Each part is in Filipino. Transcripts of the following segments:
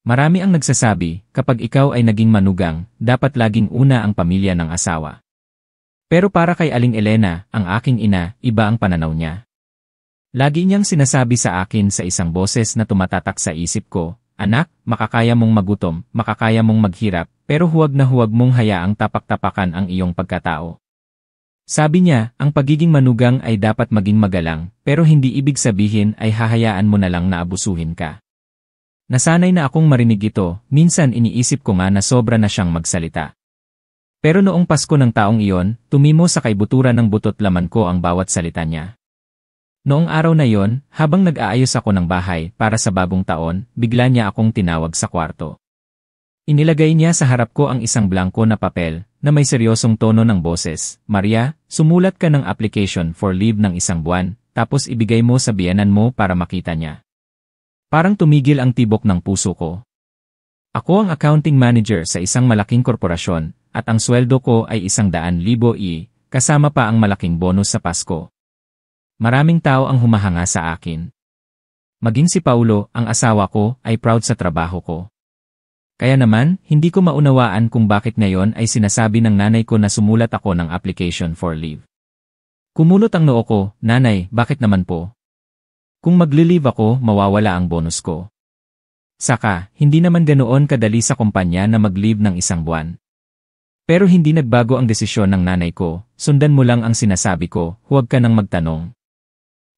Marami ang nagsasabi, kapag ikaw ay naging manugang, dapat laging una ang pamilya ng asawa. Pero para kay Aling Elena, ang aking ina, iba ang pananaw niya. Lagi niyang sinasabi sa akin sa isang boses na tumatatak sa isip ko, "Anak, makakaya mong magutom, makakaya mong maghirap, pero huwag na huwag mong hayaang tapak-tapakan ang iyong pagkatao." Sabi niya, ang pagiging manugang ay dapat maging magalang, pero hindi ibig sabihin ay hahayaan mo na lang na abusuhin ka. Nasanay na akong marinig ito, minsan iniisip ko nga na sobra na siyang magsalita. Pero noong Pasko ng taong iyon, tumimo sa kaibuturan ng butot laman ko ang bawat salita niya. Noong araw na yon, habang nag-aayos ako ng bahay para sa bagong taon, bigla niya akong tinawag sa kwarto. Inilagay niya sa harap ko ang isang blangko na papel, na may seryosong tono ng boses, "Maria, sumulat ka ng application for leave ng 1 buwan, tapos ibigay mo sa biyenan mo para makita niya." Parang tumigil ang tibok ng puso ko. Ako ang accounting manager sa isang malaking korporasyon, at ang sweldo ko ay 100,000 kasama pa ang malaking bonus sa Pasko. Maraming tao ang humahanga sa akin. Maging si Paulo, ang asawa ko, ay proud sa trabaho ko. Kaya naman, hindi ko maunawaan kung bakit ngayon ay sinasabi ng nanay ko na sumulat ako ng application for leave. Kumulot ang noo ko, "Nanay, bakit naman po? Kung magli-leave ako, mawawala ang bonus ko." Saka, hindi naman ganoon kadali sa kumpanya na mag-leave ng 1 buwan. Pero hindi nagbago ang desisyon ng nanay ko, "Sundan mo lang ang sinasabi ko, huwag ka nang magtanong.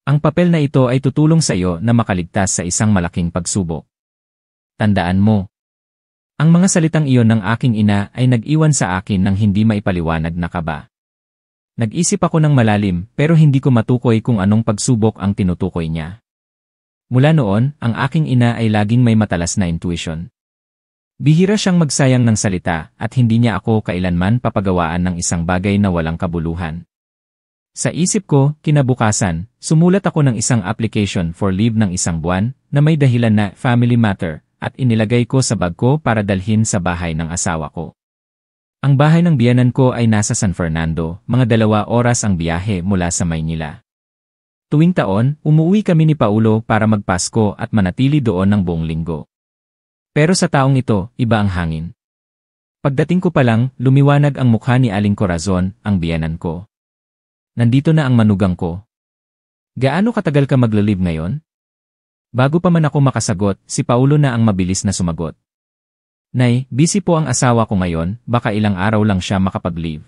Ang papel na ito ay tutulong sa iyo na makaligtas sa isang malaking pagsubok. Tandaan mo." Ang mga salitang iyon ng aking ina ay nag-iwan sa akin ng hindi maipaliwanag na kaba. Nag-isip ako ng malalim pero hindi ko matukoy kung anong pagsubok ang tinutukoy niya. Mula noon, ang aking ina ay laging may matalas na intuition. Bihira siyang magsayang ng salita at hindi niya ako kailanman papagawaan ng isang bagay na walang kabuluhan. Sa isip ko, kinabukasan, sumulat ako ng isang application for leave ng 1 buwan na may dahilan na family matter at inilagay ko sa bag ko para dalhin sa bahay ng asawa ko. Ang bahay ng biyenan ko ay nasa San Fernando, mga 2 oras ang biyahe mula sa Maynila. Tuwing taon, umuwi kami ni Paulo para magpasko at manatili doon ng buong linggo. Pero sa taong ito, iba ang hangin. Pagdating ko pa lang, lumiwanag ang mukha ni Aling Corazon, ang biyenan ko. "Nandito na ang manugang ko. Gaano katagal ka magla-leave ngayon?" Bago pa man ako makasagot, si Paulo na ang mabilis na sumagot. "Nay, busy po ang asawa ko ngayon, baka ilang araw lang siya makapag-leave."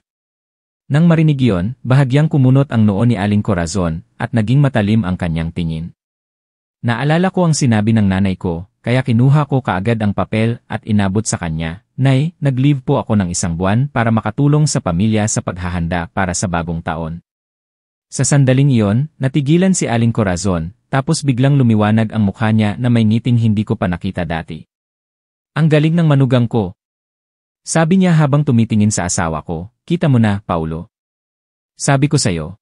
Nang marinig iyon, bahagyang kumunot ang noo ni Aling Corazon, at naging matalim ang kanyang tingin. Naalala ko ang sinabi ng nanay ko, kaya kinuha ko kaagad ang papel at inabot sa kanya, "Nay, nag-leave po ako ng 1 buwan para makatulong sa pamilya sa paghahanda para sa bagong taon." Sa sandaling iyon, natigilan si Aling Corazon, tapos biglang lumiwanag ang mukha niya na may ngiting hindi ko pa nakita dati. "Ang galing ng manugang ko." Sabi niya habang tumitingin sa asawa ko, "Kita mo na, Paulo. Sabi ko sa'yo.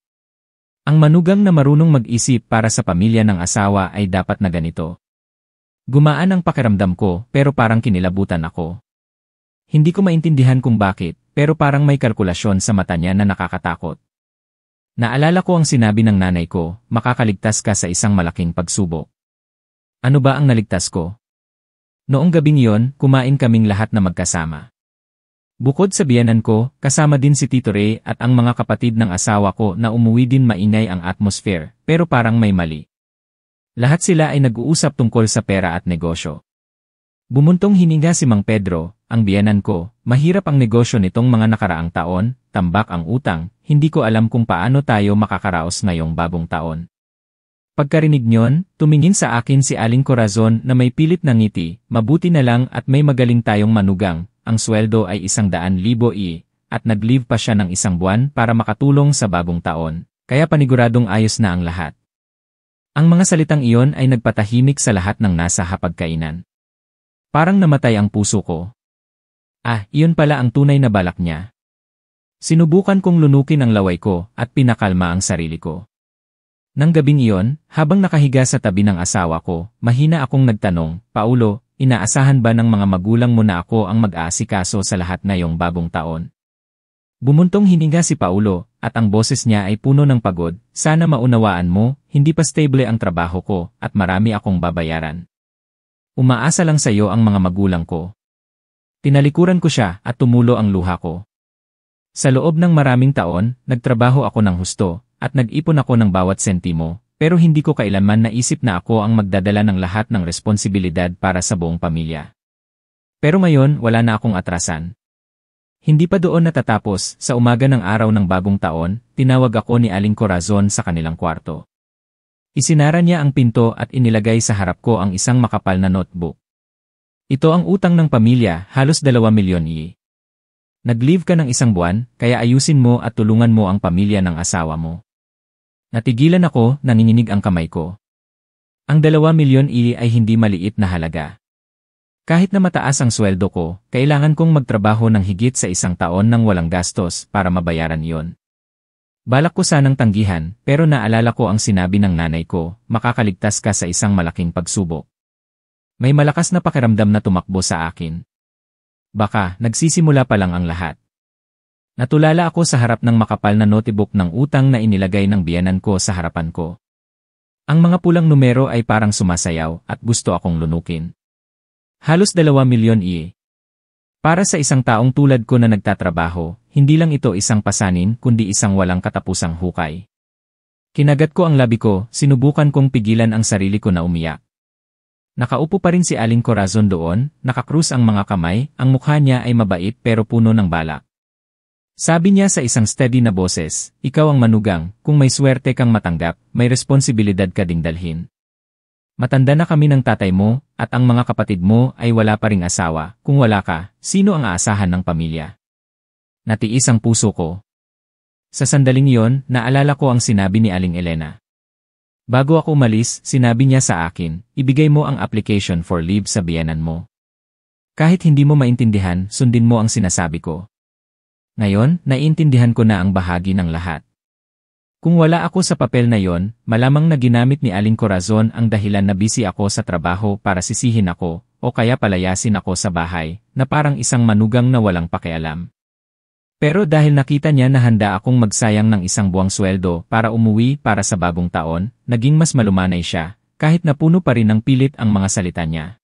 Ang manugang na marunong mag-isip para sa pamilya ng asawa ay dapat na ganito." Gumaan ang pakiramdam ko pero parang kinilabutan ako. Hindi ko maintindihan kung bakit, pero parang may kalkulasyon sa mata niya na nakakatakot. Naalala ko ang sinabi ng nanay ko, "Makakaligtas ka sa isang malaking pagsubok." Ano ba ang naligtas ko? Noong gabing iyon, kumain kaming lahat na magkasama. Bukod sa biyenan ko, kasama din si Tito Ray at ang mga kapatid ng asawa ko na umuwi din. Maingay ang atmosphere, pero parang may mali. Lahat sila ay nag-uusap tungkol sa pera at negosyo. Bumuntong hininga si Mang Pedro, ang biyenan ko, "Mahirap ang negosyo nitong mga nakaraang taon, tambak ang utang, hindi ko alam kung paano tayo makakaraos ngayong bagong taon." Pagkarinig niyon, tumingin sa akin si Aling Corazon na may pilit na ngiti, "Mabuti na lang at may magaling tayong manugang, ang sweldo ay 100,000 at nag-leave pa siya ng 1 buwan para makatulong sa bagong taon, kaya paniguradong ayos na ang lahat." Ang mga salitang iyon ay nagpatahimik sa lahat ng nasa hapagkainan. Parang namatay ang puso ko. Iyon pala ang tunay na balak niya. Sinubukan kong lunukin ang laway ko at pinakalma ang sarili ko. Nang gabing iyon, habang nakahiga sa tabi ng asawa ko, mahina akong nagtanong, "Paulo, inaasahan ba ng mga magulang mo na ako ang mag-aasikaso sa lahat ngayong bagong taon?" Bumuntong hininga si Paulo, at ang boses niya ay puno ng pagod, "Sana maunawaan mo, hindi pa stable ang trabaho ko, at marami akong babayaran. Umaasa lang sa iyo ang mga magulang ko. Tinalikuran ko siya at tumulo ang luha ko. Sa loob ng maraming taon, nagtrabaho ako ng husto, at nag-ipon ako ng bawat sentimo, pero hindi ko kailanman naisip na ako ang magdadala ng lahat ng responsibilidad para sa buong pamilya. Pero ngayon, wala na akong atrasan. Hindi pa doon natatapos, sa umaga ng araw ng bagong taon, tinawag ako ni Aling Corazon sa kanilang kwarto. Isinara niya ang pinto at inilagay sa harap ko ang isang makapal na notebook. Ito ang utang ng pamilya, halos 2 milyon i. Nag-leave ka ng 1 buwan, kaya ayusin mo at tulungan mo ang pamilya ng asawa mo. Natigilan ako, nanginginig ang kamay ko. Ang 2 milyon i ay hindi maliit na halaga. Kahit na mataas ang sweldo ko, kailangan kong magtrabaho ng higit sa 1 taon nang walang gastos para mabayaran iyon. Balak ko sanang tanggihan, pero naalala ko ang sinabi ng nanay ko, makakaligtas ka sa isang malaking pagsubok. May malakas na pakiramdam na tumakbo sa akin. Baka, nagsisimula pa lang ang lahat. Natulala ako sa harap ng makapal na notebook ng utang na inilagay ng biyenan ko sa harapan ko. Ang mga pulang numero ay parang sumasayaw at gusto akong lunukin. Halos 2 milyon i. Para sa isang taong tulad ko na nagtatrabaho, hindi lang ito isang pasanin kundi isang walang katapusang hukay. Kinagat ko ang labi ko, sinubukan kong pigilan ang sarili ko na umiyak. Nakaupo pa rin si Aling Corazon doon, nakakrus ang mga kamay, ang mukha niya ay mabait pero puno ng balak. Sabi niya sa isang steady na boses, ikaw ang manugang, kung may swerte kang matanggap, may responsibilidad ka ding dalhin. Matanda na kami ng tatay mo, at ang mga kapatid mo ay wala pa ring asawa, kung wala ka, sino ang aasahan ng pamilya? Natiis ang puso ko. Sa sandaling iyon, naalala ko ang sinabi ni Aling Elena. Bago ako umalis, sinabi niya sa akin, ibigay mo ang application for leave sa biyenan mo. Kahit hindi mo maintindihan, sundin mo ang sinasabi ko. Ngayon, naiintindihan ko na ang bahagi ng lahat. Kung wala ako sa papel na yon, malamang na ginamit ni Aling Corazon ang dahilan na busy ako sa trabaho para sisihin ako, o kaya palayasin ako sa bahay, na parang isang manugang na walang pakialam. Pero dahil nakita niya na handa akong magsayang ng 1 buwang sweldo para umuwi para sa bagong taon, naging mas malumanay siya, kahit na puno pa rin ng pilit ang mga salita niya.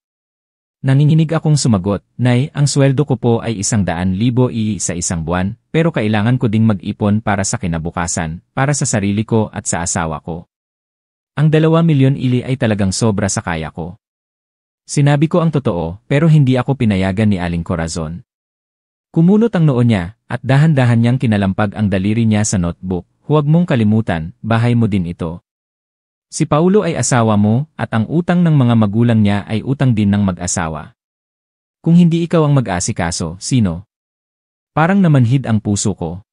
Nanginginig akong sumagot, Nay, ang sweldo ko po ay 100,000 i sa 1 buwan, pero kailangan ko ding mag-ipon para sa kinabukasan, para sa sarili ko at sa asawa ko. Ang 2 milyon ili ay talagang sobra sa kaya ko. Sinabi ko ang totoo, pero hindi ako pinayagan ni Aling Corazon. Kumunot ang noo niya, at dahan-dahan niyang kinalampag ang daliri niya sa notebook, huwag mong kalimutan, bahay mo din ito. Si Paulo ay asawa mo, at ang utang ng mga magulang niya ay utang din ng mag-asawa. Kung hindi ikaw ang mag-asikaso, sino? Parang namanhid ang puso ko.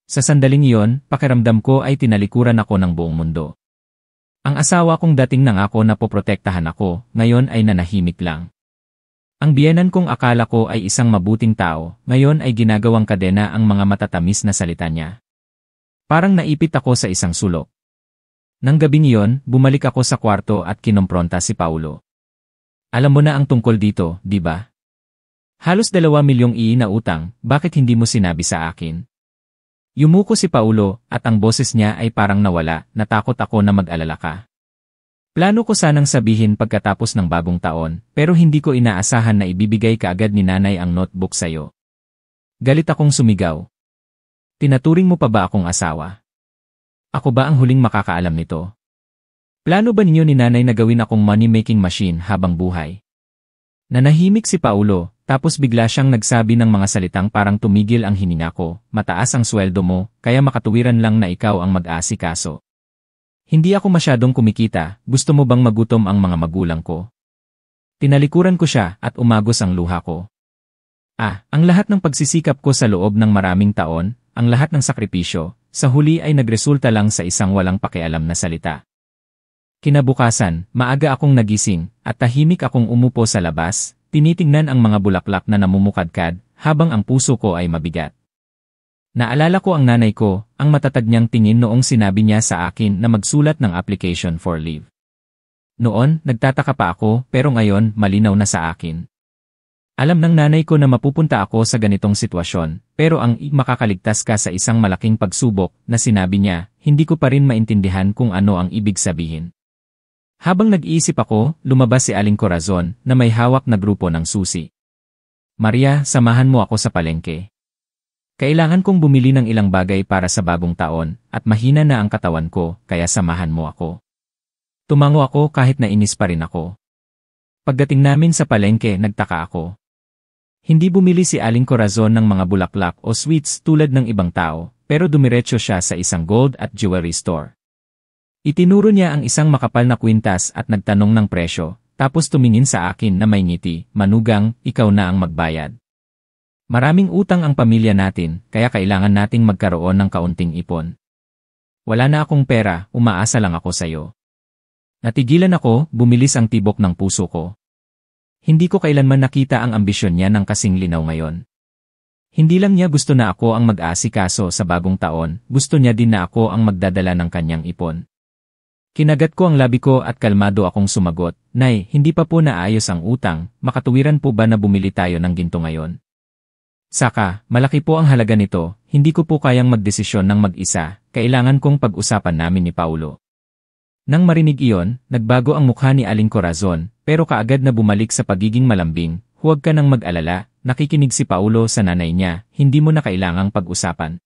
Sa sandaling iyon, pakiramdam ko ay tinalikuran ako ng buong mundo. Ang asawa kong dating nangako na poprotektahan ako, ngayon ay nanahimik lang. Ang biyenan kong akala ko ay isang mabuting tao, ngayon ay ginagawang kadena ang mga matatamis na salita niya. Parang naipit ako sa isang sulok. Nang gabing iyon, bumalik ako sa kwarto at kinompronta si Paulo. Alam mo na ang tungkol dito, di ba? Halos 2 milyong i na utang, bakit hindi mo sinabi sa akin? Yumuko si Paulo, at ang boses niya ay parang nawala, natakot ako na mag-alala ka. Plano ko sanang sabihin pagkatapos ng bagong taon, pero hindi ko inaasahan na ibibigay kaagad ni nanay ang notebook sa'yo. Galit akong sumigaw. Tinaturing mo pa ba akong asawa? Ako ba ang huling makakaalam nito? Plano ba ninyo ni nanay na gawin akong money-making machine habang buhay? Nanahimik si Paulo, tapos bigla siyang nagsabi ng mga salitang parang tumigil ang hininga ko, mataas ang sweldo mo, kaya makatuwiran lang na ikaw ang mag-aasikaso. Hindi ako masyadong kumikita, gusto mo bang magutom ang mga magulang ko? Tinalikuran ko siya at umagos ang luha ko. Ang lahat ng pagsisikap ko sa loob ng maraming taon, ang lahat ng sakripisyo, sa huli ay nagresulta lang sa isang walang pakialam na salita. Kinabukasan, maaga akong nagising, at tahimik akong umupo sa labas, tinitingnan ang mga bulaklak na namumukadkad, habang ang puso ko ay mabigat. Naalala ko ang nanay ko, ang matatag niyang tingin noong sinabi niya sa akin na magsulat ng application for leave. Noon, nagtataka pa ako, pero ngayon, malinaw na sa akin. Alam ng nanay ko na mapupunta ako sa ganitong sitwasyon, pero ang makakaligtas ka sa isang malaking pagsubok na sinabi niya, hindi ko pa rin maintindihan kung ano ang ibig sabihin. Habang nag-iisip ako, lumabas si Aling Corazon na may hawak na grupo ng susi. Maria, samahan mo ako sa palengke. Kailangan kong bumili ng ilang bagay para sa bagong taon at mahina na ang katawan ko kaya samahan mo ako. Tumango ako kahit nainis pa rin ako. Pagdating namin sa palengke, nagtaka ako. Hindi bumili si Aling Corazon ng mga bulaklak o sweets tulad ng ibang tao, pero dumiretso siya sa isang gold at jewelry store. Itinuro niya ang isang makapal na kwintas at nagtanong ng presyo, tapos tumingin sa akin na may ngiti, "Manugang, ikaw na ang magbayad. Maraming utang ang pamilya natin, kaya kailangan nating magkaroon ng kaunting ipon. Wala na akong pera, umaasa lang ako sa'yo." Natigilan ako, bumilis ang tibok ng puso ko. Hindi ko kailanman nakita ang ambisyon niya ng kasing linaw ngayon. Hindi lang niya gusto na ako ang mag-aasikaso sa bagong taon, gusto niya din na ako ang magdadala ng kanyang ipon. Kinagat ko ang labi ko at kalmado akong sumagot, "Nay, hindi pa po naayos ang utang, makatuwiran po ba na bumili tayo ng ginto ngayon? Saka, malaki po ang halaga nito, hindi ko po kayang magdesisyon ng mag-isa, kailangan kong pag-usapan namin ni Paulo." Nang marinig iyon, nagbago ang mukha ni Aling Corazon, pero kaagad na bumalik sa pagiging malambing, "Huwag ka nang mag-alala, nakikinig si Paulo sa nanay niya, hindi mo na kailangang pag-usapan.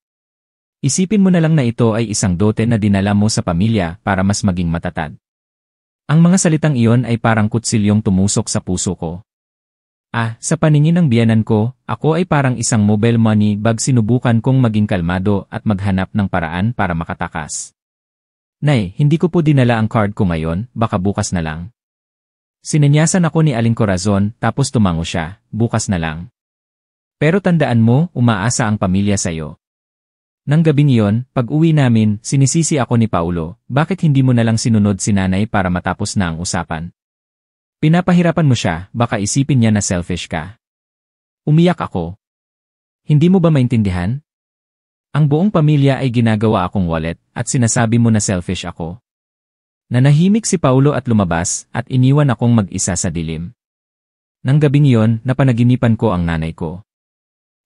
Isipin mo na lang na ito ay isang dote na dinala mo sa pamilya para mas maging matatag." Ang mga salitang iyon ay parang kutsilyong tumusok sa puso ko. Sa paningin ng biyanan ko, ako ay parang isang mobile money bag, sinubukan kong maging kalmado at maghanap ng paraan para makatakas. "Nay, hindi ko po dinala ang card ko ngayon, baka bukas na lang." Sinenyasan ako ni Aling Corazon, tapos tumango siya, "Bukas na lang. Pero tandaan mo, umaasa ang pamilya sa'yo." Nang gabing iyon, pag-uwi namin, sinisisi ako ni Paulo, "Bakit hindi mo na lang sinunod si nanay para matapos na ang usapan? Pinapahirapan mo siya, baka isipin niya na selfish ka." Umiyak ako. "Hindi mo ba maintindihan? Ang buong pamilya ay ginagawa akong wallet, at sinasabi mo na selfish ako." Nanahimik si Paulo at lumabas, at iniwan akong mag-isa sa dilim. Nang gabing iyon, napanaginipan ko ang nanay ko.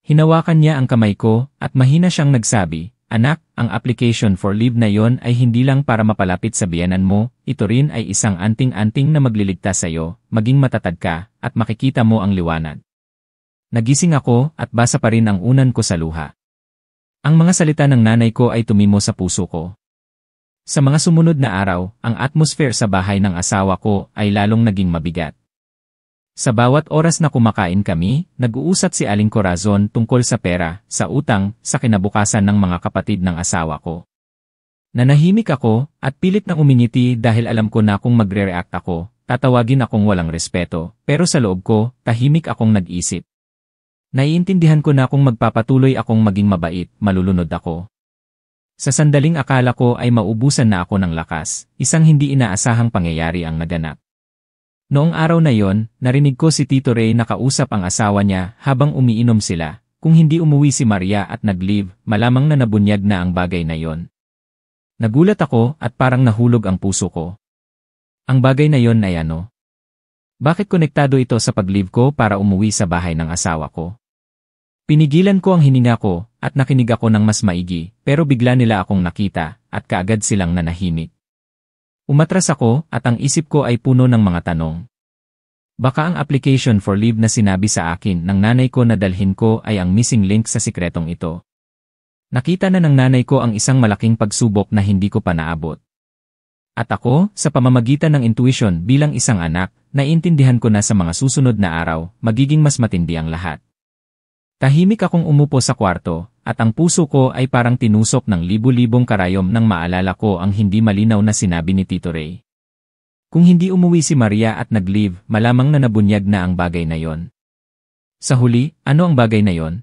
Hinawakan niya ang kamay ko, at mahina siyang nagsabi, "Anak, ang application for leave na yon ay hindi lang para mapalapit sa biyenan mo, ito rin ay isang anting-anting na magliligtas sa'yo, maging matatag ka, at makikita mo ang liwanag." Nagising ako, at basa pa rin ang unan ko sa luha. Ang mga salita ng nanay ko ay tumimo sa puso ko. Sa mga sumunod na araw, ang atmosphere sa bahay ng asawa ko ay lalong naging mabigat. Sa bawat oras na kumakain kami, nag-uusap si Aling Corazon tungkol sa pera, sa utang, sa kinabukasan ng mga kapatid ng asawa ko. Nanahimik ako, at pilit na umingiti dahil alam ko na kung magre-react ako, tatawagin akong walang respeto, pero sa loob ko, tahimik akong nag-isip. Naiintindihan ko na kung magpapatuloy akong maging mabait, malulunod ako. Sa sandaling akala ko ay maubusan na ako ng lakas, isang hindi inaasahang pangyayari ang naganap. Noong araw na yon, narinig ko si Tito Ray na kausap ang asawa niya habang umiinom sila. Kung hindi umuwi si Maria at nag-leave, malamang na nabunyag na ang bagay na yon. Nagulat ako at parang nahulog ang puso ko. Ang bagay na yon ay ano? Bakit konektado ito sa pag-leave ko para umuwi sa bahay ng asawa ko? Pinigilan ko ang hininga ko, at nakinig ako ng mas maigi, pero bigla nila akong nakita, at kaagad silang nanahimik. Umatras ako, at ang isip ko ay puno ng mga tanong. Baka ang application for leave na sinabi sa akin ng nanay ko na dalhin ko ay ang missing link sa sikretong ito. Nakita na ng nanay ko ang isang malaking pagsubok na hindi ko pa naabot. At ako, sa pamamagitan ng intuition bilang isang anak, naiintindihan ko na sa mga susunod na araw, magiging mas matindi ang lahat. Tahimik akong umupo sa kwarto, at ang puso ko ay parang tinusok ng libu-libong karayom nang maalala ko ang hindi malinaw na sinabi ni Tito Ray. Kung hindi umuwi si Maria at nag-leave, malamang na nabunyag na ang bagay na yon. Sa huli, ano ang bagay na yon?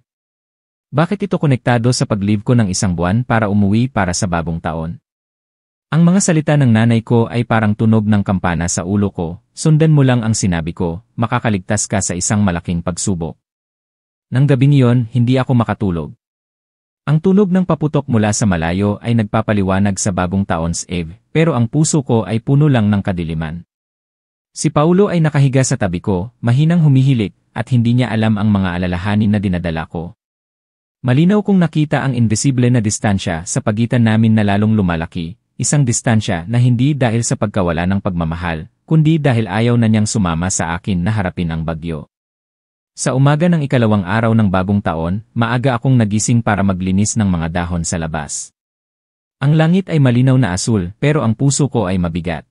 Bakit ito konektado sa pag-leave ko ng isang buwan para umuwi para sa bagong taon? Ang mga salita ng nanay ko ay parang tunog ng kampana sa ulo ko, sundan mo lang ang sinabi ko, makakaligtas ka sa isang malaking pagsubok. Nang gabing iyon, hindi ako makatulog. Ang tunog ng paputok mula sa malayo ay nagpapaliwanag sa bagong taon's eve, pero ang puso ko ay puno lang ng kadiliman. Si Paulo ay nakahiga sa tabi ko, mahinang humihilik, at hindi niya alam ang mga alalahanin na dinadala ko. Malinaw kong nakita ang invisible na distansya sa pagitan namin na lalong lumalaki, isang distansya na hindi dahil sa pagkawala ng pagmamahal, kundi dahil ayaw na niyang sumama sa akin na harapin ang bagyo. Sa umaga ng ikalawang araw ng bagong taon, maaga akong nagising para maglinis ng mga dahon sa labas. Ang langit ay malinaw na asul, pero ang puso ko ay mabigat.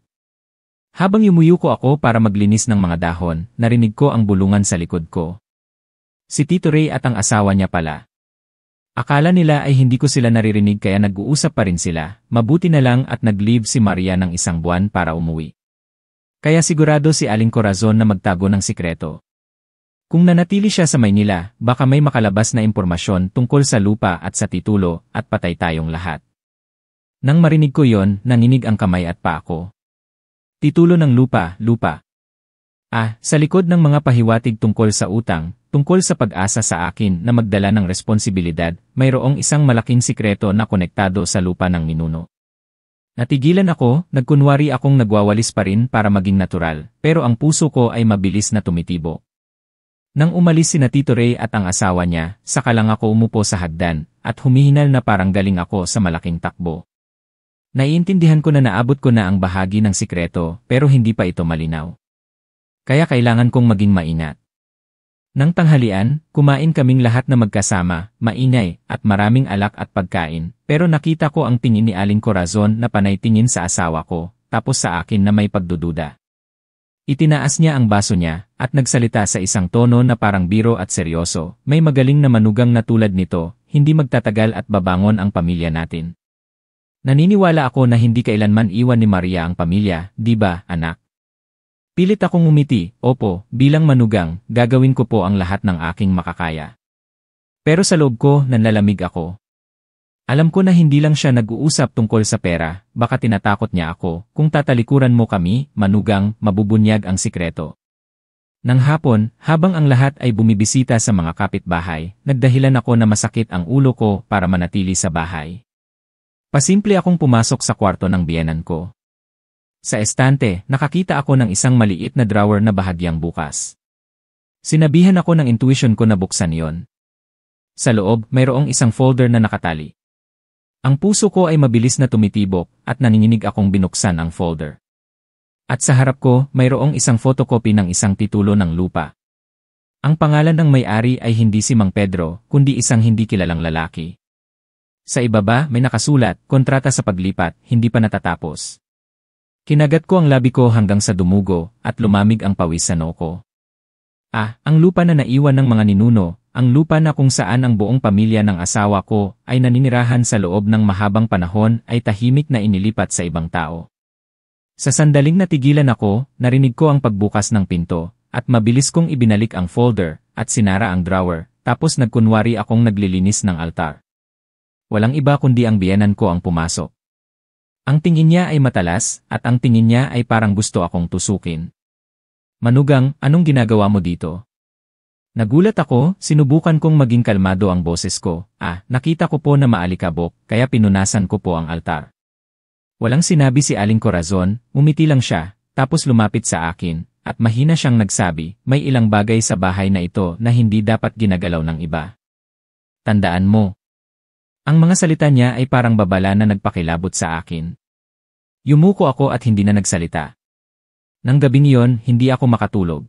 Habang yumuyuko ako para maglinis ng mga dahon, narinig ko ang bulungan sa likod ko. Si Tito Ray at ang asawa niya pala. Akala nila ay hindi ko sila naririnig kaya nag-uusap pa rin sila, mabuti na lang at nag-leave si Maria ng 1 buwan para umuwi. Kaya sigurado si Aling Corazon na magtago ng sikreto. Kung nanatili siya sa Maynila, baka may makalabas na impormasyon tungkol sa lupa at sa titulo at patay tayong lahat. Nang marinig ko yon, nanginig ang kamay at paa ko. Titulo ng lupa. Sa likod ng mga pahiwatig tungkol sa utang, tungkol sa pag-asa sa akin na magdala ng responsibilidad, mayroong isang malaking sikreto na konektado sa lupa ng ninuno. Natigilan ako, nagkunwari akong nagwawalis pa rin para maging natural, pero ang puso ko ay mabilis na tumitibo. Nang umalis sina Tito Ray at ang asawa niya, saka lang ako umupo sa hagdan, at humihinal na parang galing ako sa malaking takbo. Naiintindihan ko na naabot ko na ang bahagi ng sikreto, pero hindi pa ito malinaw. Kaya kailangan kong maging maingat. Nang tanghalian, kumain kaming lahat na magkasama, maingay, at maraming alak at pagkain, pero nakita ko ang tingin ni Aling Corazon na panay tingin sa asawa ko, tapos sa akin na may pagdududa. Itinaas niya ang baso niya, at nagsalita sa isang tono na parang biro at seryoso, may magaling na manugang na tulad nito, hindi magtatagal at babangon ang pamilya natin. Naniniwala ako na hindi kailanman iwan ni Maria ang pamilya, di ba, anak? Pilit akong umiti, opo, bilang manugang, gagawin ko po ang lahat ng aking makakaya. Pero sa loob ko, nanlalamig ako. Alam ko na hindi lang siya nag-uusap tungkol sa pera, baka tinatakot niya ako, kung tatalikuran mo kami, manugang, mabubunyag ang sikreto. Nang hapon, habang ang lahat ay bumibisita sa mga kapitbahay, nagdahilan ako na masakit ang ulo ko para manatili sa bahay. Pasimple akong pumasok sa kwarto ng biyenan ko. Sa estante, nakakita ako ng isang maliit na drawer na bahagyang bukas. Sinabihan ako ng intuition ko na buksan yon. Sa loob, mayroong isang folder na nakatali. Ang puso ko ay mabilis na tumitibok at nanginginig akong binuksan ang folder. At sa harap ko, mayroong isang photocopy ng isang titulo ng lupa. Ang pangalan ng may-ari ay hindi si Mang Pedro, kundi isang hindi kilalang lalaki. Sa ibaba, may nakasulat, kontrata sa paglipat, hindi pa natatapos. Kinagat ko ang labi ko hanggang sa dumugo at lumamig ang pawis sa noo ko. Ang lupa na naiwan ng mga ninuno, ang lupa na kung saan ang buong pamilya ng asawa ko ay naninirahan sa loob ng mahabang panahon ay tahimik na inilipat sa ibang tao. Sa sandaling natigilan ako, narinig ko ang pagbukas ng pinto, at mabilis kong ibinalik ang folder, at sinara ang drawer, tapos nagkunwari akong naglilinis ng altar. Walang iba kundi ang biyenan ko ang pumasok. Ang tingin niya ay matalas, at ang tingin niya ay parang gusto akong tusukin. Manugang, anong ginagawa mo dito? Nagulat ako, sinubukan kong maging kalmado ang boses ko. Nakita ko po na maalikabok, kaya pinunasan ko po ang altar. Walang sinabi si Aling Corazon, umiti lang siya, tapos lumapit sa akin, at mahina siyang nagsabi, may ilang bagay sa bahay na ito na hindi dapat ginagalaw ng iba. Tandaan mo. Ang mga salita niya ay parang babala na nagpakilabot sa akin. Yumuko ako at hindi na nagsalita. Nang gabing iyon, hindi ako makatulog.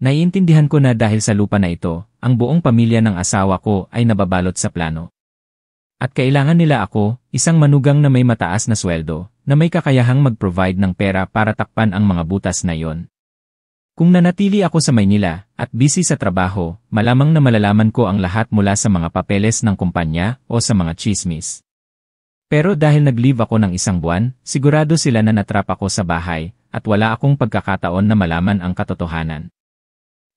Naiintindihan ko na dahil sa lupa na ito, ang buong pamilya ng asawa ko ay nababalot sa plano. At kailangan nila ako, isang manugang na may mataas na sweldo, na may kakayahang mag-provide ng pera para takpan ang mga butas na yon. Kung nanatili ako sa Maynila, at busy sa trabaho, malamang na malalaman ko ang lahat mula sa mga papeles ng kumpanya o sa mga chismis. Pero dahil nag-leave ako ng 1 buwan, sigurado sila na natrap ako sa bahay, at wala akong pagkakataon na malaman ang katotohanan.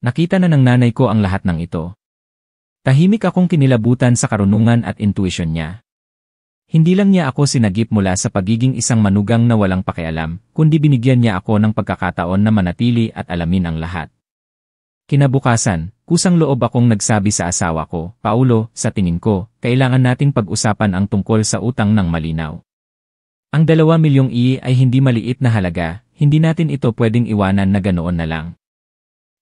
Nakita na ng nanay ko ang lahat ng ito. Tahimik akong kinilabutan sa karunungan at intuition niya. Hindi lang niya ako sinagip mula sa pagiging isang manugang na walang pakialam, kundi binigyan niya ako ng pagkakataon na manatili at alamin ang lahat. Kinabukasan, kusang loob akong nagsabi sa asawa ko, Paulo, sa tingin ko, kailangan nating pag-usapan ang tungkol sa utang ng malinaw. Ang 2 milyong ay hindi maliit na halaga, hindi natin ito pwedeng iwanan na ganoon na lang.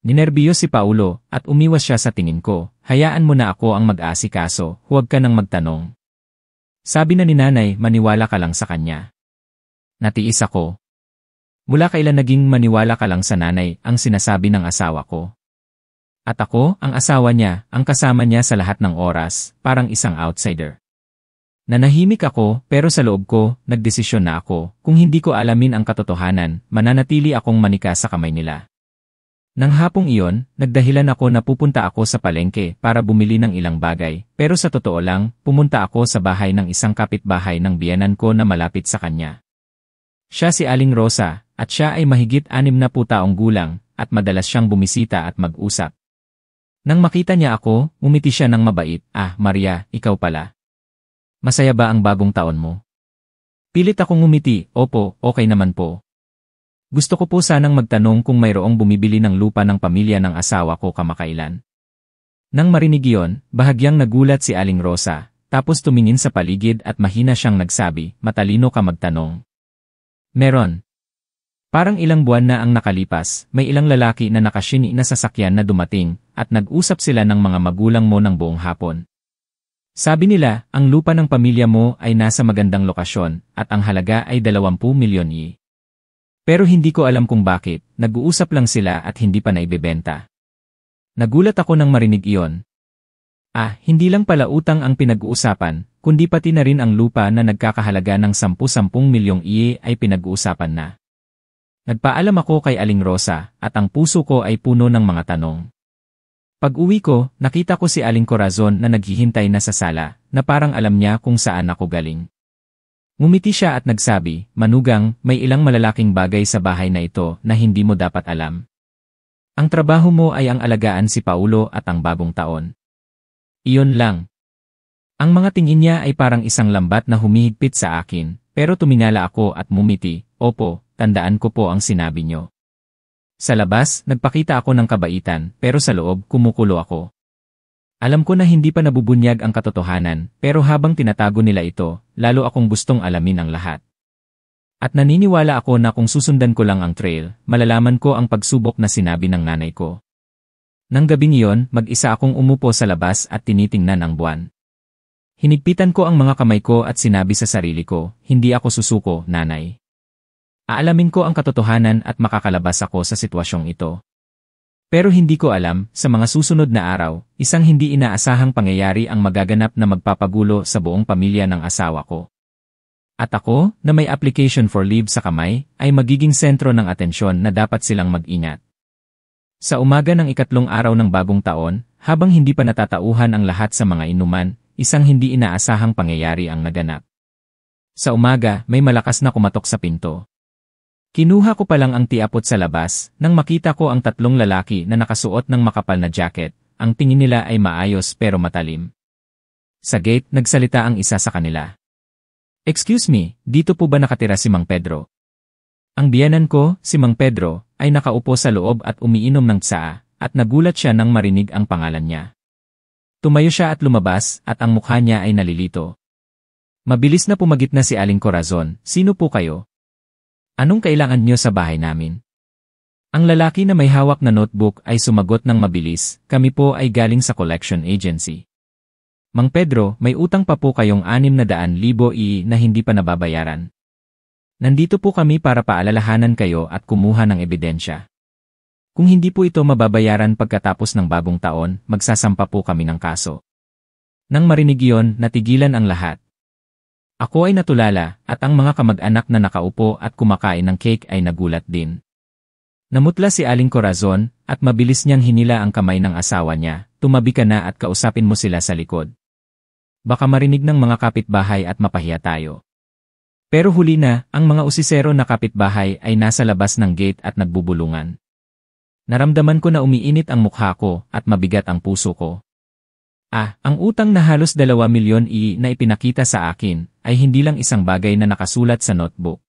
Ninerbiyos si Paulo, at umiwas siya sa tingin ko, hayaan mo na ako ang mag-asikaso, huwag ka nang magtanong. Sabi na ni nanay, maniwala ka lang sa kanya. Natiis ako. Mula kailan naging maniwala ka lang sa nanay ang sinasabi ng asawa ko? At ako, ang asawa niya, ang kasama niya sa lahat ng oras, parang isang outsider. Nanahimik ako, pero sa loob ko, nagdesisyon na ako, kung hindi ko alamin ang katotohanan, mananatili akong manika sa kamay nila. Nang hapong iyon, nagdahilan ako na pupunta ako sa palengke para bumili ng ilang bagay, pero sa totoo lang, pumunta ako sa bahay ng isang kapitbahay ng biyenan ko na malapit sa kanya. Siya si Aling Rosa, at siya ay mahigit 60 taong gulang, at madalas siyang bumisita at mag-usap. Nang makita niya ako, umiti siya ng mabait, "Ah, Maria, ikaw pala. Masaya ba ang bagong taon mo?" Pilit akong umiti, "Opo, okay naman po. Gusto ko po sanang magtanong kung mayroong bumibili ng lupa ng pamilya ng asawa ko kamakailan." Nang marinig iyon, bahagyang nagulat si Aling Rosa, tapos tumingin sa paligid at mahina siyang nagsabi, "Matalino ka magtanong." "Meron. Parang ilang buwan na ang nakalipas, may ilang lalaki na nakashini na sasakyan na dumating, at nag-usap sila ng mga magulang mo ng buong hapon. Sabi nila, ang lupa ng pamilya mo ay nasa magandang lokasyon, at ang halaga ay 20 milyon yen. Pero hindi ko alam kung bakit, nag-uusap lang sila at hindi pa naibebenta." Nagulat ako nang marinig iyon. Hindi lang pala utang ang pinag-uusapan, kundi pati na rin ang lupa na nagkakahalaga ng 10 milyong yen ay pinag-uusapan na. Nagpaalam ako kay Aling Rosa, at ang puso ko ay puno ng mga tanong. Pag-uwi ko, nakita ko si Aling Corazon na naghihintay na sa sala, na parang alam niya kung saan ako galing. Ngumiti siya at nagsabi, "Manugang, may ilang malalaking bagay sa bahay na ito na hindi mo dapat alam. Ang trabaho mo ay ang alagaan si Paulo at ang bagong taon. Iyon lang." Ang mga tingin niya ay parang isang lambat na humihigpit sa akin, pero tumingala ako at mumiti, "Opo, tandaan ko po ang sinabi niyo." Sa labas, nagpakita ako ng kabaitan, pero sa loob, kumukulo ako. Alam ko na hindi pa nabubunyag ang katotohanan, pero habang tinatago nila ito, lalo akong gustong alamin ang lahat. At naniniwala ako na kung susundan ko lang ang trail, malalaman ko ang pagsubok na sinabi ng nanay ko. Nang gabing iyon, mag-isa akong umupo sa labas at tinitingnan ang buwan. Hinigpitan ko ang mga kamay ko at sinabi sa sarili ko, "Hindi ako susuko, nanay. Aalamin ko ang katotohanan at makakalabas ako sa sitwasyong ito." Pero hindi ko alam, sa mga susunod na araw, isang hindi inaasahang pangyayari ang magaganap na magpapagulo sa buong pamilya ng asawa ko. At ako, na may application for leave sa kamay, ay magiging sentro ng atensyon na dapat silang mag-ingat. Sa umaga ng ikatlong araw ng bagong taon, habang hindi pa natatauhan ang lahat sa mga inuman, isang hindi inaasahang pangyayari ang naganap. Sa umaga, may malakas na kumatok sa pinto. Kinuha ko pa lang ang tiapot sa labas, nang makita ko ang 3 lalaki na nakasuot ng makapal na jacket, ang tingin nila ay maayos pero matalim. Sa gate, nagsalita ang isa sa kanila. "Excuse me, dito po ba nakatira si Mang Pedro?" Ang biyenan ko, si Mang Pedro, ay nakaupo sa loob at umiinom ng tsaa, at nagulat siya nang marinig ang pangalan niya. Tumayo siya at lumabas, at ang mukha niya ay nalilito. Mabilis na pumagit na si Aling Corazon, "Sino po kayo? Anong kailangan niyo sa bahay namin?" Ang lalaki na may hawak na notebook ay sumagot ng mabilis, "Kami po ay galing sa collection agency. Mang Pedro, may utang pa po kayong 600,000 na hindi pa nababayaran. Nandito po kami para paalalahanan kayo at kumuha ng ebidensya. Kung hindi po ito mababayaran pagkatapos ng bagong taon, magsasampa po kami ng kaso." Nang marinig iyon, natigilan ang lahat. Ako ay natulala, at ang mga kamag-anak na nakaupo at kumakain ng cake ay nagulat din. Namutla si Aling Corazon, at mabilis niyang hinila ang kamay ng asawa niya, "Tumabi ka na at kausapin mo sila sa likod. Baka marinig ng mga kapitbahay at mapahiya tayo." Pero huli na, ang mga usisero na kapitbahay ay nasa labas ng gate at nagbubulungan. Naramdaman ko na umiinit ang mukha ko, at mabigat ang puso ko. Ang utang na halos 2 milyon na ipinakita sa akin, ay hindi lang isang bagay na nakasulat sa notebook.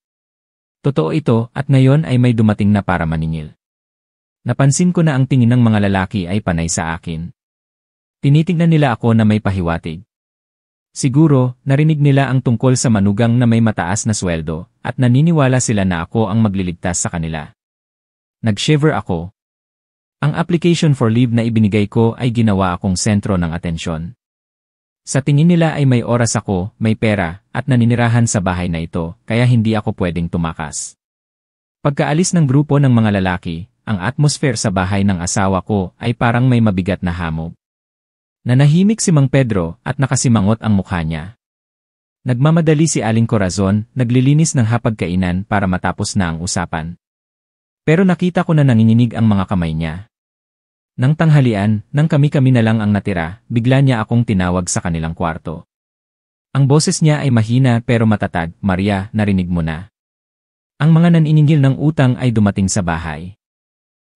Totoo ito, at ngayon ay may dumating na para maningil. Napansin ko na ang tingin ng mga lalaki ay panay sa akin. Tinitingnan nila ako na may pahiwatig. Siguro, narinig nila ang tungkol sa manugang na may mataas na sweldo, at naniniwala sila na ako ang magliligtas sa kanila. Nag-shiver ako. Ang application for leave na ibinigay ko ay ginawa akong sentro ng atensyon. Sa tingin nila ay may oras ako, may pera, at naninirahan sa bahay na ito, kaya hindi ako pwedeng tumakas. Pagkaalis ng grupo ng mga lalaki, ang atmosphere sa bahay ng asawa ko ay parang may mabigat na hamog. Nanahimik si Mang Pedro at nakasimangot ang mukha niya. Nagmamadali si Aling Corazon, naglilinis ng hapagkainan para matapos na ang usapan. Pero nakita ko na nanginginig ang mga kamay niya. Nang tanghalian, nang kami-kami na lang ang natira, bigla niya akong tinawag sa kanilang kwarto. Ang boses niya ay mahina pero matatag, "Maria, narinig mo na. Ang mga naniningil ng utang ay dumating sa bahay.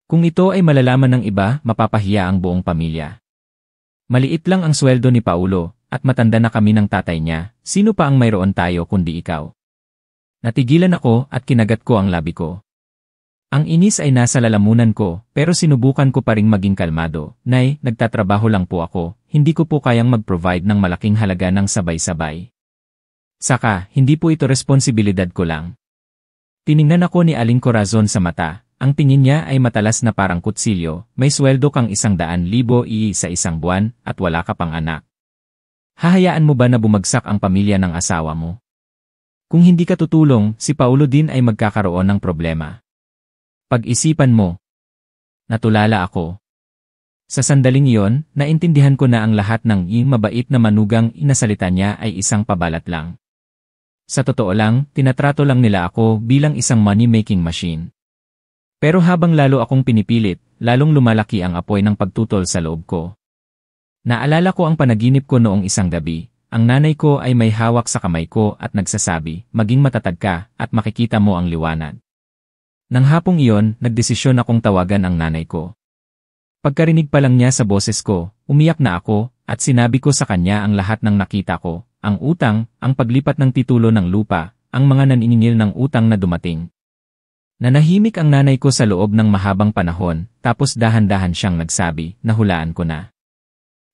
Kung ito ay malalaman ng iba, mapapahiya ang buong pamilya. Maliit lang ang sweldo ni Paulo, at matanda na kami ng tatay niya, sino pa ang mayroon tayo kundi ikaw?" Natigilan ako at kinagat ko ang labi ko. Ang inis ay nasa lalamunan ko, pero sinubukan ko pa ring maging kalmado. "Nay, nagtatrabaho lang po ako, hindi ko po kayang mag-provide ng malaking halaga ng sabay-sabay. Saka, hindi po ito responsibilidad ko lang." Tiningnan ako ni Aling Corazon sa mata. Ang tingin niya ay matalas na parang kutsilyo. "May sweldo kang 100,000 sa isang buwan, at wala ka pang anak. Hahayaan mo ba na bumagsak ang pamilya ng asawa mo? Kung hindi ka tutulong, si Paulo din ay magkakaroon ng problema. Pag-isipan mo." Natulala ako. Sa sandaling iyon, naintindihan ko na ang lahat ng mabait na manugang inasalita niya ay isang pabalat lang. Sa totoo lang, tinatrato lang nila ako bilang isang money-making machine. Pero habang lalo akong pinipilit, lalong lumalaki ang apoy ng pagtutol sa loob ko. Naalala ko ang panaginip ko noong isang gabi. Ang nanay ko ay may hawak sa kamay ko at nagsasabi, "Maging matatag ka at makikita mo ang liwanag." Nang hapong iyon, nagdesisyon akong tawagan ang nanay ko. Pagkarinig pa lang niya sa boses ko, umiyak na ako, at sinabi ko sa kanya ang lahat ng nakita ko, ang utang, ang paglipat ng titulo ng lupa, ang mga naniningil ng utang na dumating. Nanahimik ang nanay ko sa loob ng mahabang panahon, tapos dahan-dahan siyang nagsabi, "Nahulaan ko na.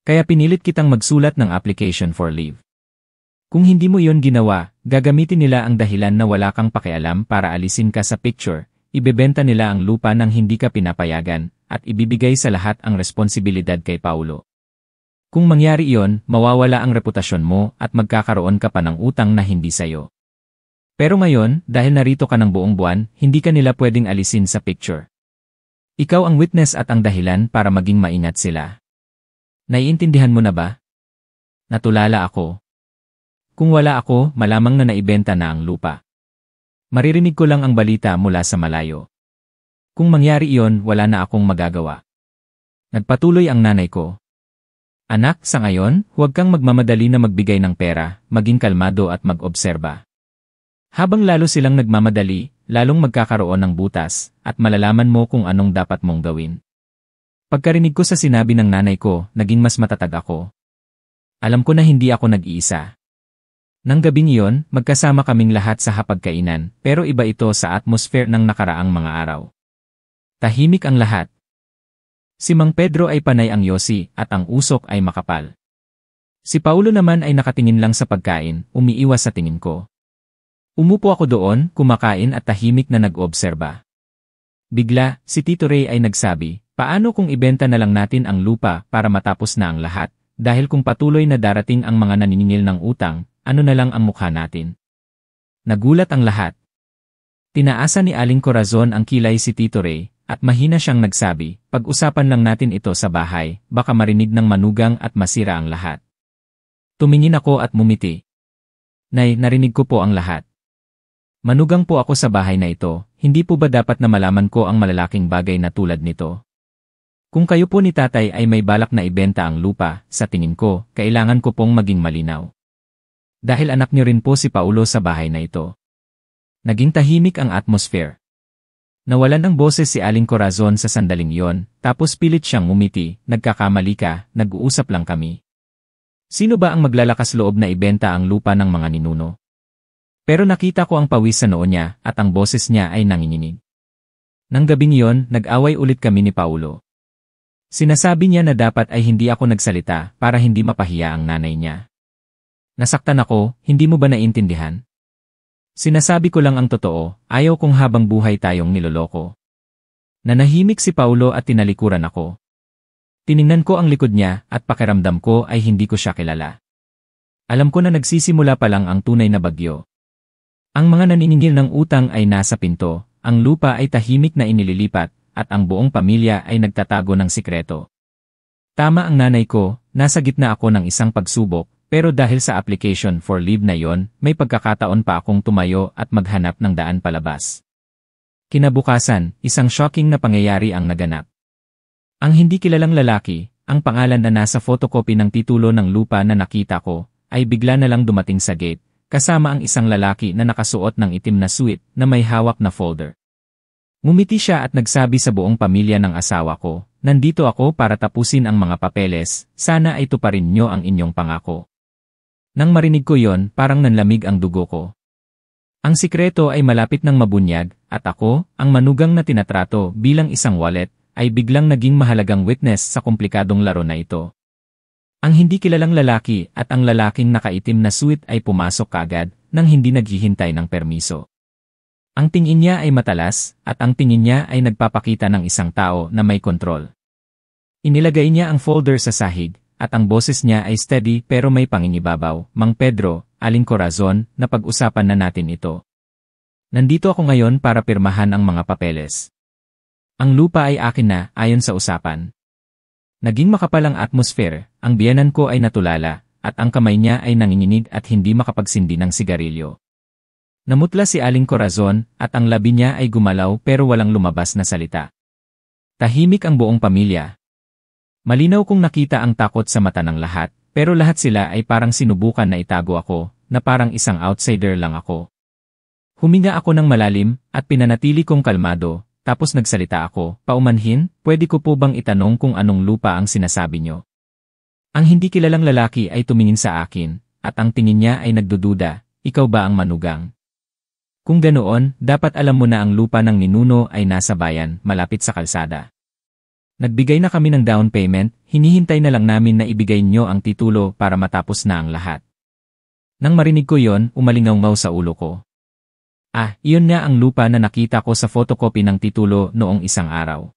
Kaya pinilit kitang magsulat ng application for leave. Kung hindi mo iyon ginawa, gagamitin nila ang dahilan na wala kang pakialam para alisin ka sa picture, ibebenta nila ang lupa nang hindi ka pinapayagan, at ibibigay sa lahat ang responsibilidad kay Paulo. Kung mangyari iyon, mawawala ang reputasyon mo at magkakaroon ka pa ng utang na hindi sayo. Pero ngayon, dahil narito ka ng buong buwan, hindi ka nila pwedeng alisin sa picture. Ikaw ang witness at ang dahilan para maging maingat sila. Naiintindihan mo na ba?" Natulala ako. Kung wala ako, malamang na naibenta na ang lupa. Maririnig ko lang ang balita mula sa malayo. Kung mangyari iyon, wala na akong magagawa. Nagpatuloy ang nanay ko. "Anak, sa ngayon, huwag kang magmamadali na magbigay ng pera, maging kalmado at mag-obserba. Habang lalo silang nagmamadali, lalong magkakaroon ng butas, at malalaman mo kung anong dapat mong gawin." Pagkarinig ko sa sinabi ng nanay ko, naging mas matatag ako. Alam ko na hindi ako nag-iisa. Nang gabing iyon, magkasama kaming lahat sa hapagkainan, pero iba ito sa atmosphere ng nakaraang mga araw. Tahimik ang lahat. Si Mang Pedro ay panay ang yosi at ang usok ay makapal. Si Paulo naman ay nakatingin lang sa pagkain, umiiwas sa tingin ko. Umupo ako doon, kumakain at tahimik na nag-obserba. Bigla, si Tito Ray ay nagsabi, "Paano kung ibenta na lang natin ang lupa para matapos na ang lahat, dahil kung patuloy na darating ang mga naniningil ng utang, ano na lang ang mukha natin?" Nagulat ang lahat. Tinaasa ni Aling Corazon ang kilay si Tito Ray, at mahina siyang nagsabi, "Pag-usapan lang natin ito sa bahay, baka marinig ng manugang at masira ang lahat." Tumingin ako at mumiti. "Nay, narinig ko po ang lahat. Manugang po ako sa bahay na ito, hindi po ba dapat na malaman ko ang malalaking bagay na tulad nito? Kung kayo po ni tatay ay may balak na ibenta ang lupa, sa tingin ko, kailangan ko pong maging malinaw. Dahil anak niyo rin po si Paulo sa bahay na ito." Naging tahimik ang atmosphere. Nawalan ng boses si Aling Corazon sa sandaling iyon, tapos pilit siyang ngumiti, "Nagkakamali ka, nag-uusap lang kami. Sino ba ang maglalakas loob na ibenta ang lupa ng mga ninuno?" Pero nakita ko ang pawis sa noo niya at ang boses niya ay nanginginig. Nang gabing iyon, nag-away ulit kami ni Paulo. Sinasabi niya na dapat ay hindi ako nagsalita para hindi mapahiya ang nanay niya. Nasaktan ako, hindi mo ba naiintindihan? Sinasabi ko lang ang totoo, ayaw kong habang buhay tayong niloloko. Nanahimik si Paulo at tinalikuran ako. Tiningnan ko ang likod niya at pakiramdam ko ay hindi ko siya kilala. Alam ko na nagsisimula pa lang ang tunay na bagyo. Ang mga naniningil ng utang ay nasa pinto, ang lupa ay tahimik na inililipat, at ang buong pamilya ay nagtatago ng sikreto. Tama ang nanay ko, nasa gitna ako ng isang pagsubok, pero dahil sa application for leave na yon, may pagkakataon pa akong tumayo at maghanap ng daan palabas. Kinabukasan, isang shocking na pangyayari ang naganap. Ang hindi kilalang lalaki, ang pangalan na nasa photocopy ng titulo ng lupa na nakita ko, ay bigla na lang dumating sa gate, kasama ang isang lalaki na nakasuot ng itim na suit na may hawak na folder. Ngumiti siya at nagsabi sa buong pamilya ng asawa ko, "Nandito ako para tapusin ang mga papeles, sana ay tuparin niyo ang inyong pangako." Nang marinig ko yon, parang nanlamig ang dugo ko. Ang sikreto ay malapit ng mabunyag, at ako, ang manugang na tinatrato bilang isang wallet, ay biglang naging mahalagang witness sa komplikadong laro na ito. Ang hindi kilalang lalaki at ang lalaking nakaitim na suit ay pumasok kaagad nang hindi naghihintay ng permiso. Ang tingin niya ay matalas, at ang tingin niya ay nagpapakita ng isang tao na may kontrol. Inilagay niya ang folder sa sahig, at ang boses niya ay steady pero may pangingibabaw, "Mang Pedro, Aling Corazon, napag-usapan na natin ito. Nandito ako ngayon para pirmahan ang mga papeles. Ang lupa ay akin na, ayon sa usapan." Naging makapal ang atmosphere, ang biyenan ko ay natulala, at ang kamay niya ay nanginginig at hindi makapagsindi ng sigarilyo. Namutla si Aling Corazon, at ang labi niya ay gumalaw pero walang lumabas na salita. Tahimik ang buong pamilya. Malinaw kong nakita ang takot sa mata ng lahat, pero lahat sila ay parang sinubukan na itago ako, na parang isang outsider lang ako. Huminga ako ng malalim, at pinanatili kong kalmado, tapos nagsalita ako, "Paumanhin, pwede ko po bang itanong kung anong lupa ang sinasabi niyo?" Ang hindi kilalang lalaki ay tumingin sa akin, at ang tingin niya ay nagdududa, "Ikaw ba ang manugang? Kung ganoon, dapat alam mo na ang lupa ng ninuno ay nasa bayan, malapit sa kalsada. Nagbigay na kami ng down payment, hinihintay na lang namin na ibigay niyo ang titulo para matapos na ang lahat." Nang marinig ko yon, umalingaw sa ulo ko. Iyon nga ang lupa na nakita ko sa photocopy ng titulo noong isang araw.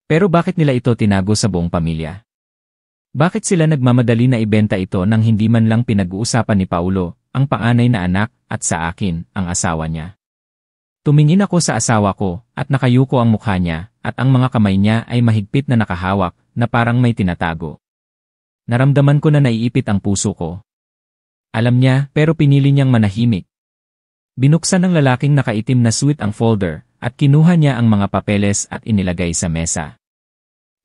Pero bakit nila ito tinago sa buong pamilya? Bakit sila nagmamadali na ibenta ito nang hindi man lang pinag-uusapan ni Paulo, ang panganay na anak, at sa akin, ang asawa niya? Tumingin ako sa asawa ko, at nakayuko ang mukha niya, at ang mga kamay niya ay mahigpit na nakahawak, na parang may tinatago. Naramdaman ko na naiipit ang puso ko. Alam niya, pero pinili niyang manahimik. Binuksan ng lalaking nakaitim na suit ang folder, at kinuha niya ang mga papeles at inilagay sa mesa.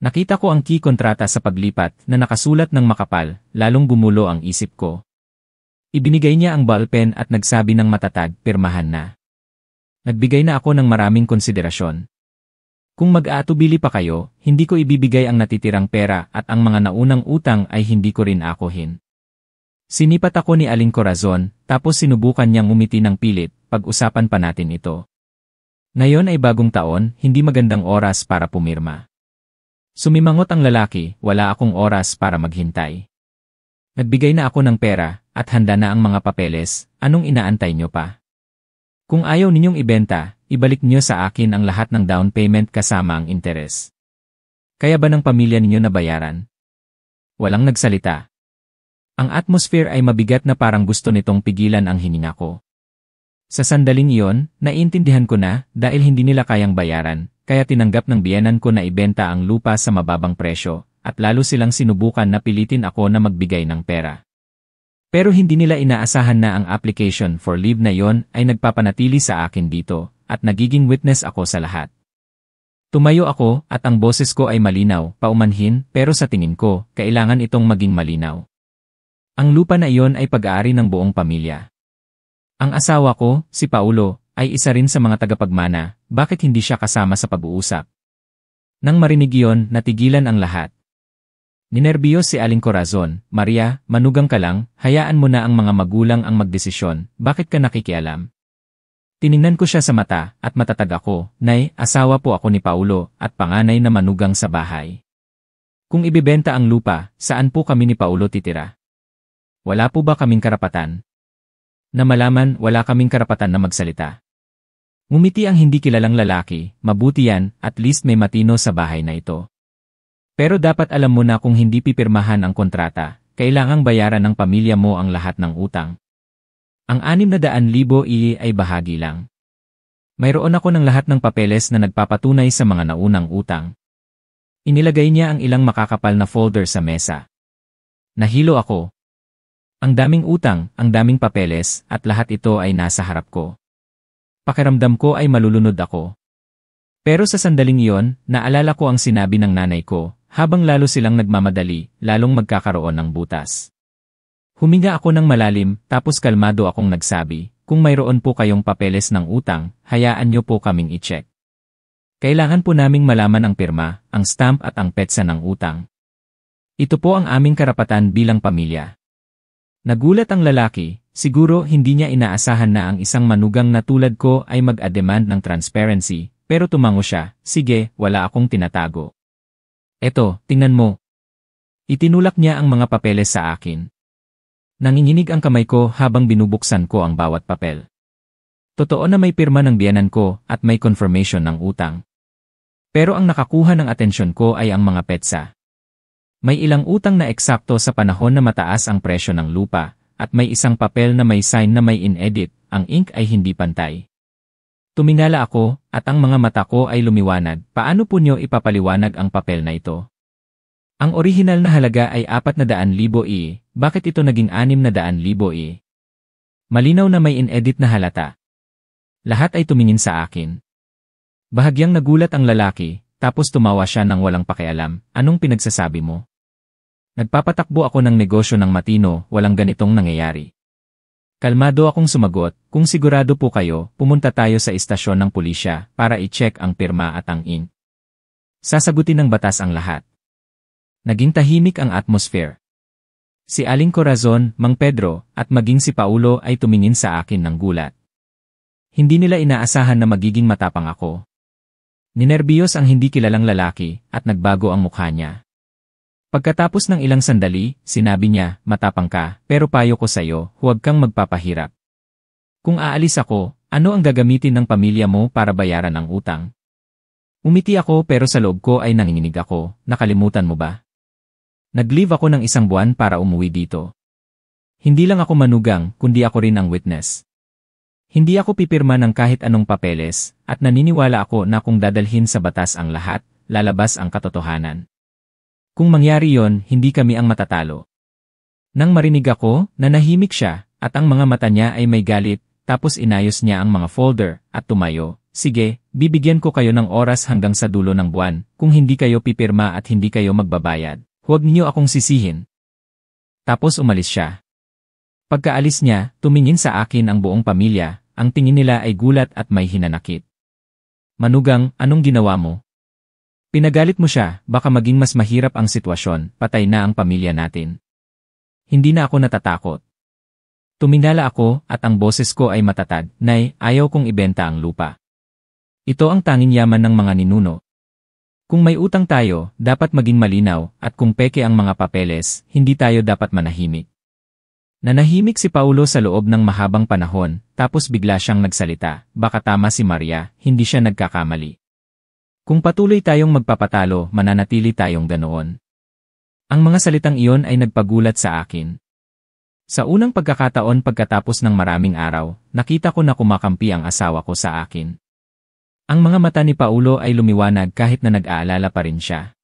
Nakita ko ang key kontrata sa paglipat na nakasulat ng makapal, lalong gumulo ang isip ko. Ibinigay niya ang ballpen at nagsabi ng matatag, "Pirmahan na." Nagbigay na ako ng maraming konsiderasyon. Kung mag-aatubili pa kayo, hindi ko ibibigay ang natitirang pera at ang mga naunang utang ay hindi ko rin akuhin. Sinipat ako ni Aling Corazon, tapos sinubukan niyang umiti ng pilit, "Pag-usapan pa natin ito. Ngayon ay bagong taon, hindi magandang oras para pumirma." Sumimangot ang lalaki, "Wala akong oras para maghintay. Nagbigay na ako ng pera, at handa na ang mga papeles, anong inaantay niyo pa? Kung ayaw ninyong ibenta, ibalik niyo sa akin ang lahat ng down payment kasama ang interes. Kaya ba ng pamilya ninyo nabayaran?" Walang nagsalita. Ang atmosphere ay mabigat na parang gusto nitong pigilan ang hininga ko. Sa sandaling iyon, naiintindihan ko na, dahil hindi nila kayang bayaran, kaya tinanggap ng biyenan ko na ibenta ang lupa sa mababang presyo, at lalo silang sinubukan na pilitin ako na magbigay ng pera. Pero hindi nila inaasahan na ang application for leave na yon ay nagpapanatili sa akin dito, at nagiging witness ako sa lahat. Tumayo ako, at ang boses ko ay malinaw, paumanhin, pero sa tingin ko, kailangan itong maging malinaw. Ang lupa na iyon ay pag-aari ng buong pamilya. Ang asawa ko, si Paulo, ay isa rin sa mga tagapagmana, bakit hindi siya kasama sa pag-uusap? Nang marinig iyon, natigilan ang lahat. Ninerbiyos si Aling Corazon, "Maria, manugang ka lang, hayaan mo na ang mga magulang ang magdesisyon, bakit ka nakikialam?" Tiningnan ko siya sa mata, at matatag ako, "Nay, asawa po ako ni Paulo, at panganay na manugang sa bahay. Kung ibibenta ang lupa, saan po kami ni Paulo titira? Wala po ba kaming karapatan?" Na malaman, wala kaming karapatan na magsalita. Ngumiti ang hindi kilalang lalaki, "Mabuti yan, at least may matino sa bahay na ito. Pero dapat alam mo na kung hindi pipirmahan ang kontrata, kailangang bayaran ng pamilya mo ang lahat ng utang. Ang 600,000 ay bahagi lang. Mayroon ako ng lahat ng papeles na nagpapatunay sa mga naunang utang. Inilagay niya ang ilang makakapal na folder sa mesa. Nahilo ako. Ang daming utang, ang daming papeles, at lahat ito ay nasa harap ko. Pakiramdam ko ay malulunod ako. Pero sa sandaling iyon, naalala ko ang sinabi ng nanay ko, habang lalo silang nagmamadali, lalong magkakaroon ng butas. Huminga ako ng malalim, tapos kalmado akong nagsabi, kung mayroon po kayong papeles ng utang, hayaan niyo po kaming i-check. Kailangan po naming malaman ang pirma, ang stamp at ang petsa ng utang. Ito po ang aming karapatan bilang pamilya. Nagulat ang lalaki, siguro hindi niya inaasahan na ang isang manugang na tulad ko ay mag-a-demand ng transparency, pero tumango siya, sige, wala akong tinatago. Eto, tingnan mo. Itinulak niya ang mga papeles sa akin. Nanginginig ang kamay ko habang binubuksan ko ang bawat papel. Totoo na may pirma ng biyenan ko at may confirmation ng utang. Pero ang nakakuha ng atensyon ko ay ang mga petsa. May ilang utang na eksakto sa panahon na mataas ang presyo ng lupa, at may isang papel na may sign na may in-edit, ang ink ay hindi pantay. Tumingala ako, at ang mga mata ko ay lumiwanag, paano po niyo ipapaliwanag ang papel na ito? Ang orihinal na halaga ay 400,000 bakit ito naging 600,000 Malinaw na may in-edit na halata. Lahat ay tumingin sa akin. Bahagyang nagulat ang lalaki, tapos tumawa siya ng walang pakialam, anong pinagsasabi mo? Nagpapatakbo ako ng negosyo ng matino, walang ganitong nangyayari. Kalmado akong sumagot, kung sigurado po kayo, pumunta tayo sa istasyon ng pulisya para i-check ang pirma at ang ink. Sasagutin ng batas ang lahat. Naging tahimik ang atmosphere. Si Aling Corazon, Mang Pedro, at maging si Paulo ay tumingin sa akin ng gulat. Hindi nila inaasahan na magiging matapang ako. Ninerbiyos ang hindi kilalang lalaki, at nagbago ang mukha niya. Pagkatapos ng ilang sandali, sinabi niya, matapang ka, pero payo ko sa'yo, huwag kang magpapahirap. Kung aalis ako, ano ang gagamitin ng pamilya mo para bayaran ang utang? Umiti ako pero sa loob ko ay nanginginig ako, nakalimutan mo ba? Nag-leave ako ng 1 buwan para umuwi dito. Hindi lang ako manugang, kundi ako rin ang witness. Hindi ako pipirma ng kahit anong papeles, at naniniwala ako na kung dadalhin sa batas ang lahat, lalabas ang katotohanan. Kung mangyari yon, hindi kami ang matatalo. Nang marinig ako, nanahimik siya, at ang mga mata niya ay may galit, tapos inayos niya ang mga folder, at tumayo. Sige, bibigyan ko kayo ng oras hanggang sa dulo ng buwan, kung hindi kayo pipirma at hindi kayo magbabayad. Huwag niyo akong sisihin. Tapos umalis siya. Pagkaalis niya, tumingin sa akin ang buong pamilya, ang tingin nila ay gulat at may hinanakit. Manugang, anong ginawa mo? Pinagalit mo siya, baka maging mas mahirap ang sitwasyon, patay na ang pamilya natin. Hindi na ako natatakot. Tumingala ako at ang boses ko ay matatag, Nay, ayaw kong ibenta ang lupa. Ito ang tanging yaman ng mga ninuno. Kung may utang tayo, dapat maging malinaw, at kung peke ang mga papeles, hindi tayo dapat manahimik. Nanahimik si Paulo sa loob ng mahabang panahon, tapos bigla siyang nagsalita, baka tama si Maria, hindi siya nagkakamali. Kung patuloy tayong magpapatalo, mananatili tayong ganoon. Ang mga salitang iyon ay nagpagulat sa akin. Sa unang pagkakataon pagkatapos ng maraming araw, nakita ko na kumakampi ang asawa ko sa akin. Ang mga mata ni Paulo ay lumiwanag kahit na nag-aalala pa rin siya.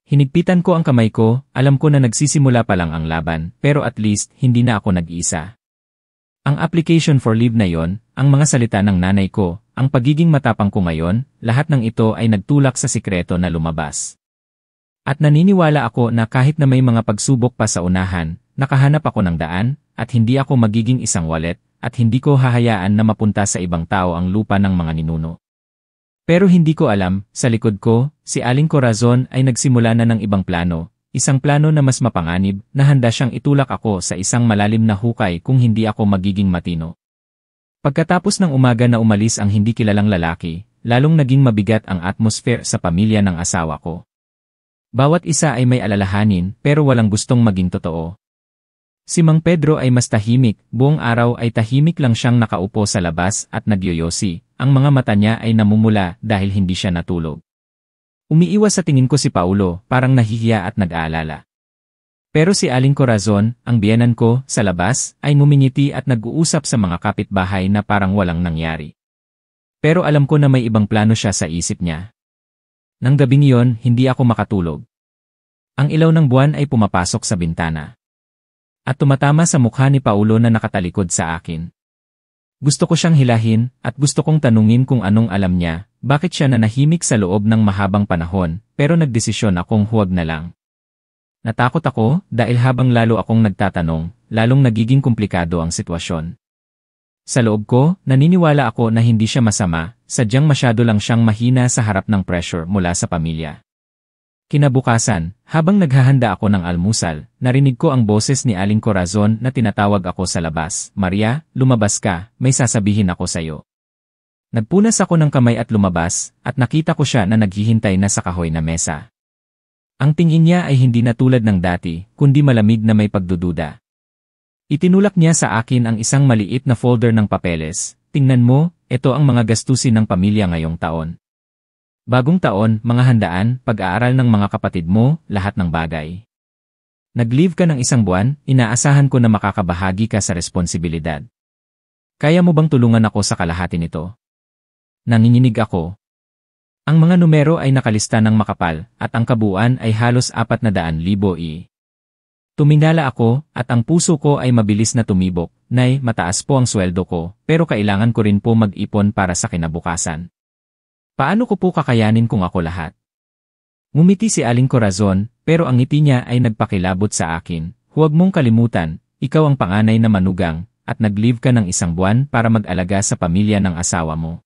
Hinigpitan ko ang kamay ko, alam ko na nagsisimula pa lang ang laban, pero at least hindi na ako nag-iisa. Ang application for leave na yon, ang mga salita ng nanay ko, ang pagiging matapang ko ngayon, lahat ng ito ay nagtulak sa sikreto na lumabas. At naniniwala ako na kahit na may mga pagsubok pa sa unahan, nakahanap ako ng daan, at hindi ako magiging isang walet, at hindi ko hahayaan na mapunta sa ibang tao ang lupa ng mga ninuno. Pero hindi ko alam, sa likod ko, si Aling Corazon ay nagsimula na ng ibang plano, isang plano na mas mapanganib, na handa siyang itulak ako sa isang malalim na hukay kung hindi ako magiging matino. Pagkatapos ng umaga na umalis ang hindi kilalang lalaki, lalong naging mabigat ang atmosphere sa pamilya ng asawa ko. Bawat isa ay may alalahanin pero walang gustong maging totoo. Si Mang Pedro ay mas tahimik, buong araw ay tahimik lang siyang nakaupo sa labas at nagyoyosi, ang mga mata niya ay namumula dahil hindi siya natulog. Umiiwas sa tingin ko si Paulo, parang nahihiya at nag-aalala. Pero si Aling Corazon, ang biyenan ko, sa labas, ay ngumingiti at nag-uusap sa mga kapitbahay na parang walang nangyari. Pero alam ko na may ibang plano siya sa isip niya. Nang gabing iyon, hindi ako makatulog. Ang ilaw ng buwan ay pumapasok sa bintana. At tumatama sa mukha ni Paulo na nakatalikod sa akin. Gusto ko siyang hilahin, at gusto kong tanungin kung anong alam niya, bakit siya nanahimik sa loob ng mahabang panahon, pero nagdesisyon akong huwag na lang. Natakot ako, dahil habang lalo akong nagtatanong, lalong nagiging komplikado ang sitwasyon. Sa loob ko, naniniwala ako na hindi siya masama, sadyang masyado lang siyang mahina sa harap ng pressure mula sa pamilya. Kinabukasan, habang naghahanda ako ng almusal, narinig ko ang boses ni Aling Corazon na tinatawag ako sa labas. Maria, lumabas ka, may sasabihin ako sa'yo. Nagpunas ako ng kamay at lumabas, at nakita ko siya na naghihintay na sa kahoy na mesa. Ang tingin niya ay hindi na tulad ng dati, kundi malamig na may pagdududa. Itinulak niya sa akin ang isang maliit na folder ng papeles. Tingnan mo, ito ang mga gastusin ng pamilya ngayong taon. Bagong taon, mga handaan, pag-aaral ng mga kapatid mo, lahat ng bagay. Nag-leave ka ng isang buwan, inaasahan ko na makakabahagi ka sa responsibilidad. Kaya mo bang tulungan ako sa kalahati nito? Nanginginig ako. Ang mga numero ay nakalista ng makapal, at ang kabuuan ay halos 400,000 . Tuminala ako, at ang puso ko ay mabilis na tumibok. Nay, mataas po ang sweldo ko, pero kailangan ko rin po mag-ipon para sa kinabukasan. Paano ko po kakayanin kung ako lahat? Ngumiti si Aling Corazon, pero ang ngiti niya ay nagpakilabot sa akin. Huwag mong kalimutan, ikaw ang panganay na manugang, at nag-leave ka ng isang buwan para mag-alaga sa pamilya ng asawa mo.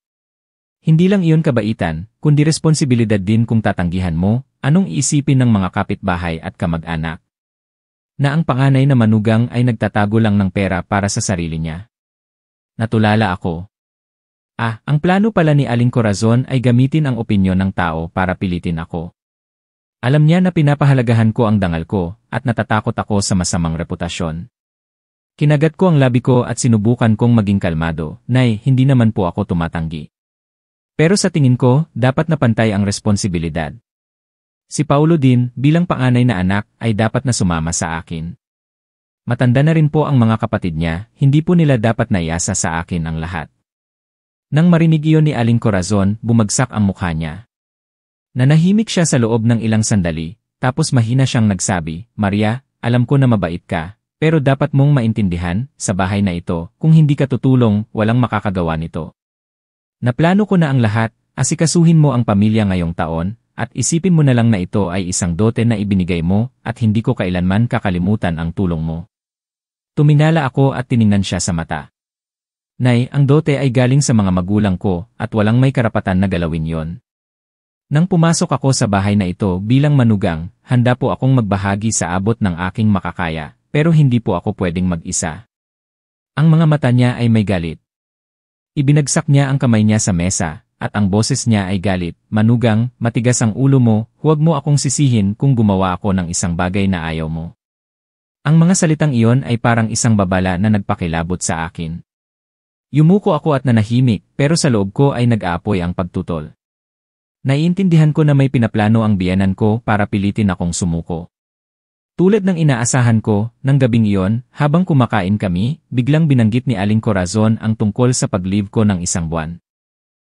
Hindi lang iyon kabaitan, kundi responsibilidad din kung tatanggihan mo, anong iisipin ng mga kapitbahay at kamag-anak. Na ang panganay na manugang ay nagtatago lang ng pera para sa sarili niya. Natulala ako. Ang plano pala ni Aling Corazon ay gamitin ang opinyon ng tao para pilitin ako. Alam niya na pinapahalagahan ko ang dangal ko, at natatakot ako sa masamang reputasyon. Kinagat ko ang labi ko at sinubukan kong maging kalmado. Nay, hindi naman po ako tumatanggi. Pero sa tingin ko, dapat na pantay ang responsibilidad. Si Paulo din, bilang panganay na anak, ay dapat na sumama sa akin. Matanda na rin po ang mga kapatid niya, hindi po nila dapat naiasa sa akin ang lahat. Nang marinig iyon ni Aling Corazon, bumagsak ang mukha niya. Nanahimik siya sa loob ng ilang sandali, tapos mahina siyang nagsabi, Maria, alam ko na mabait ka, pero dapat mong maintindihan, sa bahay na ito, kung hindi ka tutulong, walang makakagawa nito. Naplano ko na ang lahat, asikasuhin mo ang pamilya ngayong taon, at isipin mo na lang na ito ay isang dote na ibinigay mo, at hindi ko kailanman kakalimutan ang tulong mo. Tuminala ako at tiningnan siya sa mata. Nay, ang dote ay galing sa mga magulang ko, at walang may karapatan na galawin yon. Nang pumasok ako sa bahay na ito bilang manugang, handa po akong magbahagi sa abot ng aking makakaya, pero hindi po ako pwedeng mag-isa. Ang mga mata niya ay may galit. Ibinagsak niya ang kamay niya sa mesa, at ang boses niya ay galit, Manugang, matigas ang ulo mo, huwag mo akong sisihin kung gumawa ako ng isang bagay na ayaw mo. Ang mga salitang iyon ay parang isang babala na nagpakilabot sa akin. Yumuko ako at nanahimik, pero sa loob ko ay nag-aapoy ang pagtutol. Naiintindihan ko na may pinaplano ang biyenan ko para pilitin akong sumuko. Tulad ng inaasahan ko, ng gabing iyon, habang kumakain kami, biglang binanggit ni Aling Corazon ang tungkol sa pag-leave ko ng isang buwan.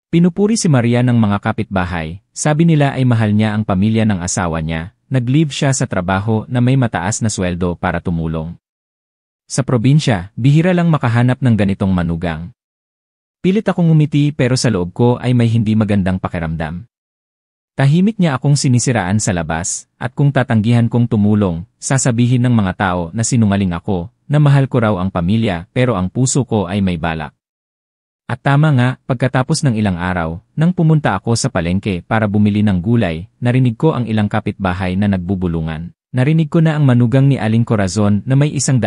Pinupuri si Maria ng mga kapitbahay, sabi nila ay mahal niya ang pamilya ng asawa niya, nag-leave siya sa trabaho na may mataas na sweldo para tumulong. Sa probinsya, bihira lang makahanap ng ganitong manugang. Pilit akong ngumiti pero sa loob ko ay may hindi magandang pakiramdam. Tahimik niya akong sinisiraan sa labas, at kung tatanggihan kong tumulong, sasabihin ng mga tao na sinungaling ako, na mahal ko raw ang pamilya pero ang puso ko ay may balak. At tama nga, pagkatapos ng ilang araw, nang pumunta ako sa palengke para bumili ng gulay, narinig ko ang ilang kapitbahay na nagbubulungan. Narinig ko na ang manugang ni Aling Corazon na may 100,000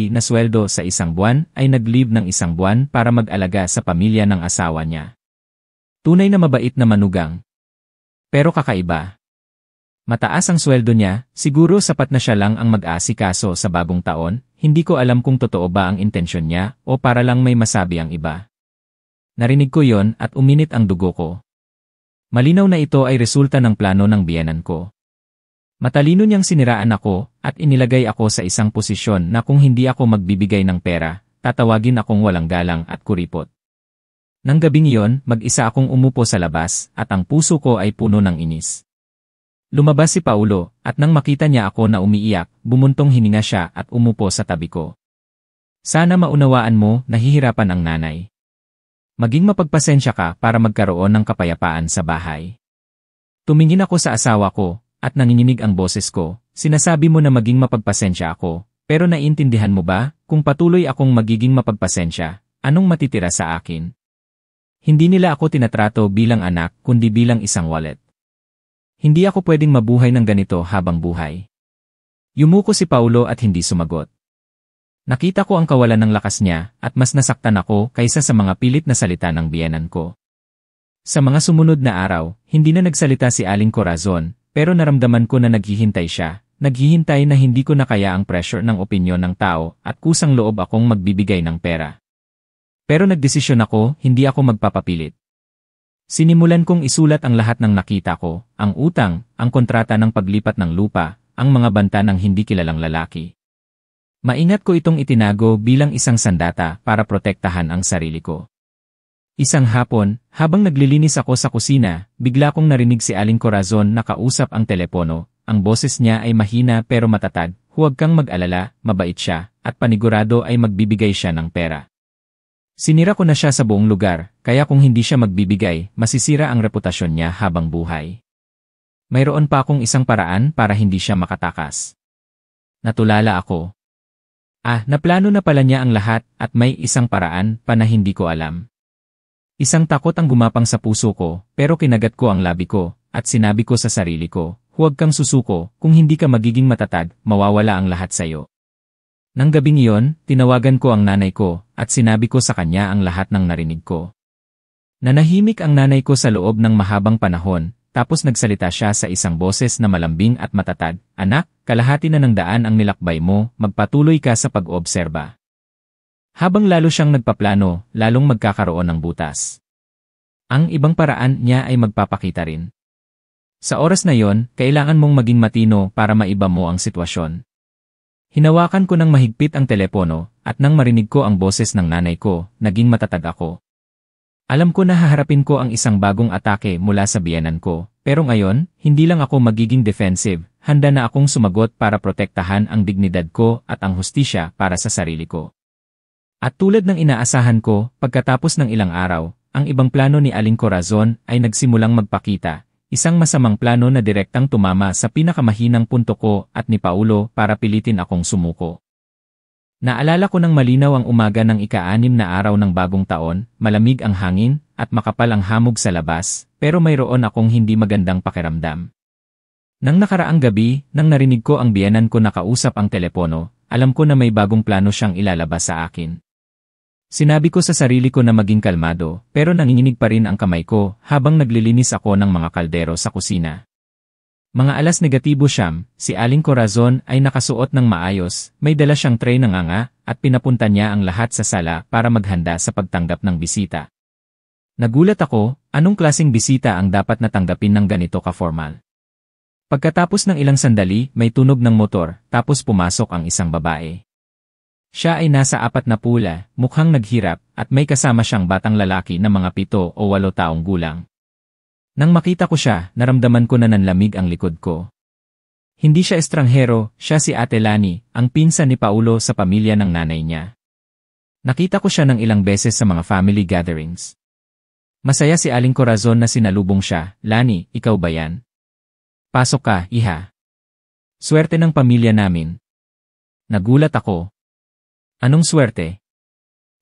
na sweldo sa isang buwan ay nag-leave ng isang buwan para mag-alaga sa pamilya ng asawa niya. Tunay na mabait na manugang. Pero kakaiba. Mataas ang sweldo niya, siguro sapat na siya lang ang mag-aasikaso sa bagong taon, hindi ko alam kung totoo ba ang intensyon niya o para lang may masabi ang iba. Narinig ko yon at uminit ang dugo ko. Malinaw na ito ay resulta ng plano ng biyenan ko. Matalino niyang siniraan ako at inilagay ako sa isang posisyon na kung hindi ako magbibigay ng pera, tatawagin akong walang galang at kuripot. Nang gabing iyon, mag-isa akong umupo sa labas at ang puso ko ay puno ng inis. Lumabas si Paulo at nang makita niya ako na umiiyak, bumuntong hininga siya at umupo sa tabi ko. Sana maunawaan mo, nahihirapan ang nanay. Maging mapagpasensya ka para magkaroon ng kapayapaan sa bahay. Tumingin ako sa asawa ko at nanginginig ang boses ko. Sinasabi mo na maging mapagpasensya ako, pero naiintindihan mo ba, kung patuloy akong magiging mapagpasensya, anong matitira sa akin? Hindi nila ako tinatrato bilang anak kundi bilang isang wallet. Hindi ako pwedeng mabuhay ng ganito habang buhay. Yumuko si Paulo at hindi sumagot. Nakita ko ang kawalan ng lakas niya at mas nasaktan ako kaysa sa mga pilit na salita ng biyenan ko. Sa mga sumunod na araw, hindi na nagsalita si Aling Corazon, pero naramdaman ko na naghihintay siya, naghihintay na hindi ko na kaya ang pressure ng opinyon ng tao at kusang loob akong magbibigay ng pera. Pero nagdesisyon ako, hindi ako magpapapilit. Sinimulan kong isulat ang lahat ng nakita ko, ang utang, ang kontrata ng paglipat ng lupa, ang mga banta ng hindi kilalang lalaki. Maingat ko itong itinago bilang isang sandata para protektahan ang sarili ko. Isang hapon, habang naglilinis ako sa kusina, bigla kong narinig si Aling Corazon na kausap ang telepono. Ang boses niya ay mahina pero matatag, huwag kang mag-alala, mabait siya, at panigurado ay magbibigay siya ng pera. Sinira ko na siya sa buong lugar, kaya kung hindi siya magbibigay, masisira ang reputasyon niya habang buhay. Mayroon pa akong isang paraan para hindi siya makatakas. Natulala ako. Naplano na pala niya ang lahat at may isang paraan pa na hindi ko alam. Isang takot ang gumapang sa puso ko, pero kinagat ko ang labi ko, at sinabi ko sa sarili ko, huwag kang susuko, kung hindi ka magiging matatag, mawawala ang lahat sa'yo. Nang gabing iyon, tinawagan ko ang nanay ko, at sinabi ko sa kanya ang lahat ng narinig ko. Nanahimik ang nanay ko sa loob ng mahabang panahon, tapos nagsalita siya sa isang boses na malambing at matatag, anak, kalahati na ng daan ang nilakbay mo, magpatuloy ka sa pag-oobserba. Habang lalo siyang nagpaplano, lalong magkakaroon ng butas. Ang ibang paraan niya ay magpapakita rin. Sa oras na yon, kailangan mong maging matino para maiba mo ang sitwasyon. Hinawakan ko ng mahigpit ang telepono, at nang marinig ko ang boses ng nanay ko, naging matatag ako. Alam ko na haharapin ko ang isang bagong atake mula sa biyenan ko, pero ngayon, hindi lang ako magiging defensive, handa na akong sumagot para protektahan ang dignidad ko at ang hustisya para sa sarili ko. At tulad ng inaasahan ko, pagkatapos ng ilang araw, ang ibang plano ni Aling Corazon ay nagsimulang magpakita, isang masamang plano na direktang tumama sa pinakamahinang punto ko at ni Paulo para pilitin akong sumuko. Naalala ko ng malinaw ang umaga ng ika-6 na araw ng bagong taon, malamig ang hangin at makapal ang hamog sa labas, pero mayroon akong hindi magandang pakiramdam. Nang nakaraang gabi, nang narinig ko ang biyenan ko na kausap ang telepono, alam ko na may bagong plano siyang ilalabas sa akin. Sinabi ko sa sarili ko na maging kalmado, pero nanginginig pa rin ang kamay ko habang naglilinis ako ng mga kaldero sa kusina. Mga 9:00, si Aling Corazon ay nakasuot ng maayos, may dala siyang tray ng anga, at pinapunta niya ang lahat sa sala para maghanda sa pagtanggap ng bisita. Nagulat ako, anong klaseng bisita ang dapat natanggapin ng ganito ka-formal? Pagkatapos ng ilang sandali, may tunog ng motor, tapos pumasok ang isang babae. Siya ay nasa 40, mukhang naghirap, at may kasama siyang batang lalaki na mga 7 o 8 taong gulang. Nang makita ko siya, naramdaman ko na nanlamig ang likod ko. Hindi siya estranghero, siya si Ate Lani, ang pinsan ni Paulo sa pamilya ng nanay niya. Nakita ko siya ng ilang beses sa mga family gatherings. Masaya si Aling Corazon na sinalubong siya, Lani, ikaw ba yan? Pasok ka, iha. Swerte ng pamilya namin. Nagulat ako. Anong swerte?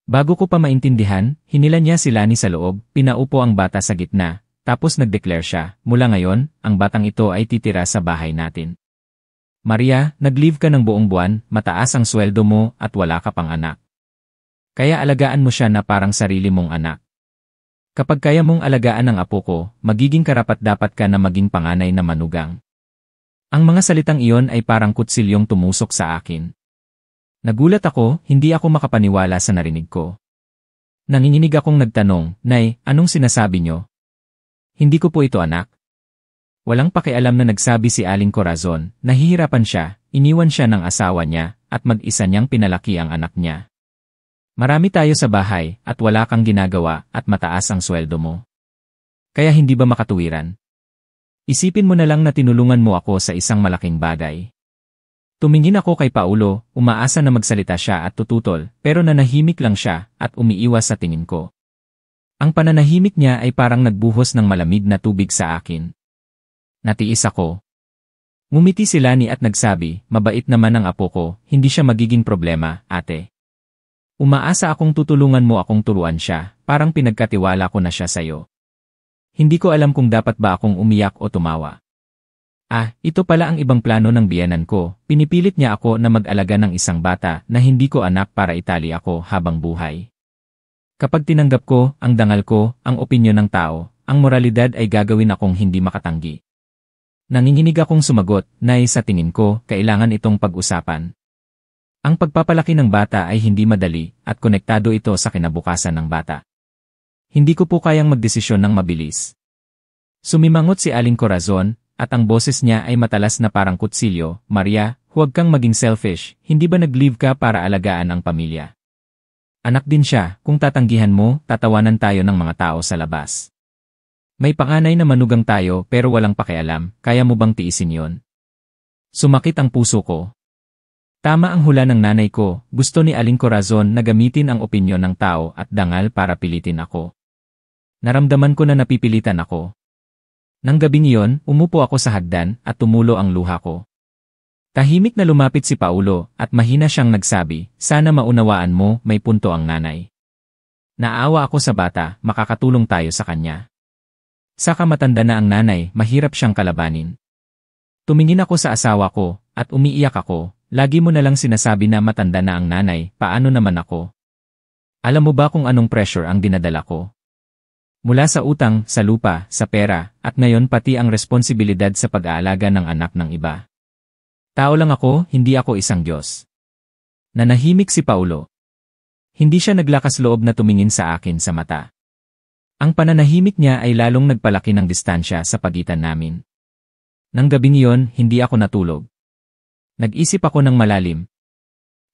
Bago ko pa maintindihan, hinila niya si Lani sa loob, pinaupo ang bata sa gitna, tapos nag-declare siya, mula ngayon, ang batang ito ay titira sa bahay natin. Maria, nag-leave ka ng buong buwan, mataas ang sweldo mo at wala ka pang anak. Kaya alagaan mo siya na parang sarili mong anak. Kapag kaya mong alagaan ang apo ko, magiging karapat-dapat ka na maging panganay na manugang. Ang mga salitang iyon ay parang kutsilyong tumusok sa akin. Nagulat ako, hindi ako makapaniwala sa narinig ko. Nanginginig akong nagtanong, Nay, anong sinasabi niyo? Hindi ko po ito anak. Walang pakialam na nagsabi si Aling Corazon, nahihirapan siya, iniwan siya ng asawa niya, at mag-isa niyang pinalaki ang anak niya. Marami tayo sa bahay, at wala kang ginagawa, at mataas ang sweldo mo. Kaya hindi ba makatuwiran? Isipin mo na lang na tinulungan mo ako sa isang malaking bagay. Tumingin ako kay Paulo, umaasa na magsalita siya at tututol, pero nanahimik lang siya, at umiiwas sa tingin ko. Ang pananahimik niya ay parang nagbuhos ng malamig na tubig sa akin. Natiis ako. Ngumiti si Lani at nagsabi, mabait naman ang apo ko, hindi siya magiging problema, ate. Umaasa akong tutulungan mo akong turuan siya, parang pinagkatiwala ko na siya sayo. Hindi ko alam kung dapat ba akong umiyak o tumawa. Ito pala ang ibang plano ng biyenan ko, pinipilit niya ako na mag-alaga ng isang bata na hindi ko anak para itali ako habang buhay. Kapag tinanggap ko, ang dangal ko, ang opinyon ng tao, ang moralidad ay gagawin akong hindi makatanggi. Nanginginig akong sumagot, nay sa tingin ko, kailangan itong pag-usapan. Ang pagpapalaki ng bata ay hindi madali, at konektado ito sa kinabukasan ng bata. Hindi ko po kayang magdesisyon ng mabilis. Sumimangot si Aling Corazon, at ang boses niya ay matalas na parang kutsilyo, Maria, huwag kang maging selfish, hindi ba nag-leave ka para alagaan ang pamilya? Anak din siya, kung tatanggihan mo, tatawanan tayo ng mga tao sa labas. May panganay na manugang tayo pero walang pakialam, kaya mo bang tiisin yon? Sumakit ang puso ko. Tama ang hula ng nanay ko, gusto ni Aling Corazon na gamitin ang opinyon ng tao at dangal para pilitin ako. Naramdaman ko na napipilitan ako. Nang gabing iyon, umupo ako sa hagdan at tumulo ang luha ko. Tahimik na lumapit si Paulo at mahina siyang nagsabi, sana maunawaan mo, may punto ang nanay. Naawa ako sa bata, makakatulong tayo sa kanya. Saka matanda na ang nanay, mahirap siyang kalabanin. Tumingin ako sa asawa ko, at umiiyak ako, lagi mo na lang sinasabi na matanda na ang nanay, paano naman ako? Alam mo ba kung anong pressure ang dinadala ko? Mula sa utang, sa lupa, sa pera, at ngayon pati ang responsibilidad sa pag-aalaga ng anak ng iba. Tao lang ako, hindi ako isang Diyos. Nanahimik si Paulo. Hindi siya naglakas loob na tumingin sa akin sa mata. Ang pananahimik niya ay lalong nagpalaki ng distansya sa pagitan namin. Nang gabing iyon, hindi ako natulog. Nag-isip ako ng malalim.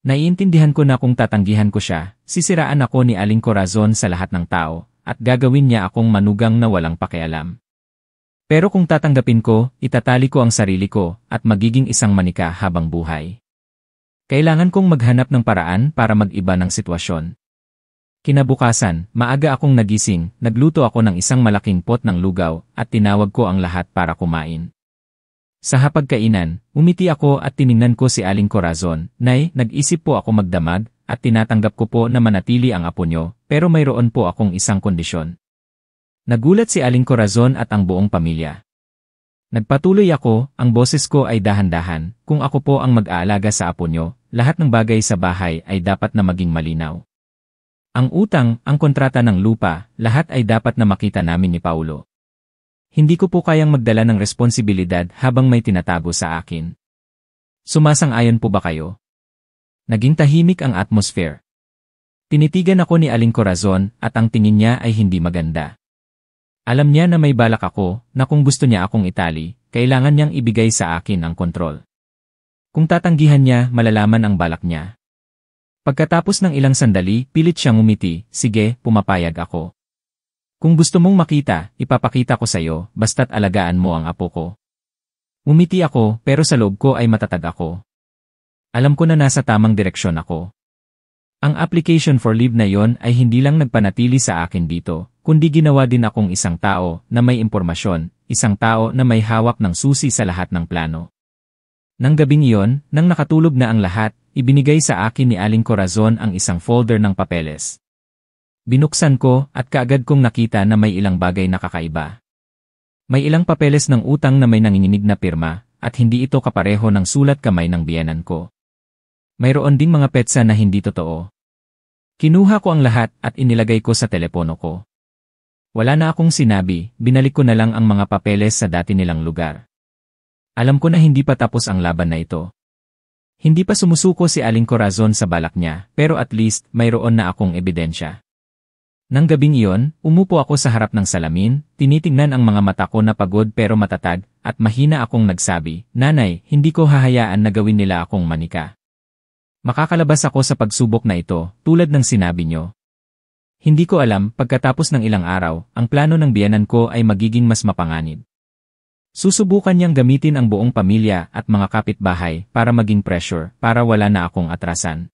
Naiintindihan ko na kung tatanggihan ko siya, sisiraan ako ni Aling Corazon sa lahat ng tao, at gagawin niya akong manugang na walang pakialam. Pero kung tatanggapin ko, itatali ko ang sarili ko, at magiging isang manika habang buhay. Kailangan kong maghanap ng paraan para mag-iba ng sitwasyon. Kinabukasan, maaga akong nagising, nagluto ako ng isang malaking pot ng lugaw, at tinawag ko ang lahat para kumain. Sa hapagkainan, umiti ako at tiningnan ko si Aling Corazon, Nay, nag-isip po ako magdamag, at tinatanggap ko po na manatili ang apo nyo, pero mayroon po akong isang kondisyon. Nagulat si Aling Corazon at ang buong pamilya. Nagpatuloy ako, ang boses ko ay dahan-dahan, kung ako po ang mag-aalaga sa apo nyo, lahat ng bagay sa bahay ay dapat na maging malinaw. Ang utang, ang kontrata ng lupa, lahat ay dapat na makita namin ni Paulo. Hindi ko po kayang magdala ng responsibilidad habang may tinatago sa akin. Sumasang-ayon po ba kayo? Naging tahimik ang atmosphere. Tinitigan ako ni Aling Corazon at ang tingin niya ay hindi maganda. Alam niya na may balak ako, na kung gusto niya akong itali, kailangan niyang ibigay sa akin ang kontrol. Kung tatanggihan niya, malalaman ang balak niya. Pagkatapos ng ilang sandali, pilit siyang umiti, sige, pumapayag ako. Kung gusto mong makita, ipapakita ko sa'yo, basta't alagaan mo ang apo ko. Umiti ako, pero sa loob ko ay matatag ako. Alam ko na nasa tamang direksyon ako. Ang application for leave na yon ay hindi lang nagpanatili sa akin dito, kundi ginawa din akong isang tao na may impormasyon, isang tao na may hawak ng susi sa lahat ng plano. Nang gabing iyon, nang nakatulog na ang lahat, ibinigay sa akin ni Aling Corazon ang isang folder ng papeles. Binuksan ko at kaagad kong nakita na may ilang bagay na kakaiba. May ilang papeles ng utang na may nanginginig na pirma, at hindi ito kapareho ng sulat kamay ng biyenan ko. Mayroon ding mga petsa na hindi totoo. Kinuha ko ang lahat at inilagay ko sa telepono ko. Wala na akong sinabi, binalik ko na lang ang mga papeles sa dati nilang lugar. Alam ko na hindi pa tapos ang laban na ito. Hindi pa sumusuko si Aling Corazon sa balak niya, pero at least mayroon na akong ebidensya. Nang gabing iyon, umupo ako sa harap ng salamin, tinitingnan ang mga mata ko na pagod pero matatag, at mahina akong nagsabi, "Nanay, hindi ko hahayaan na gawin nila akong manika. Makakalabas ako sa pagsubok na ito, tulad ng sinabi nyo." Hindi ko alam, pagkatapos ng ilang araw, ang plano ng biyenan ko ay magiging mas mapanganib. Susubukan niyang gamitin ang buong pamilya at mga kapitbahay para maging pressure, para wala na akong atrasan.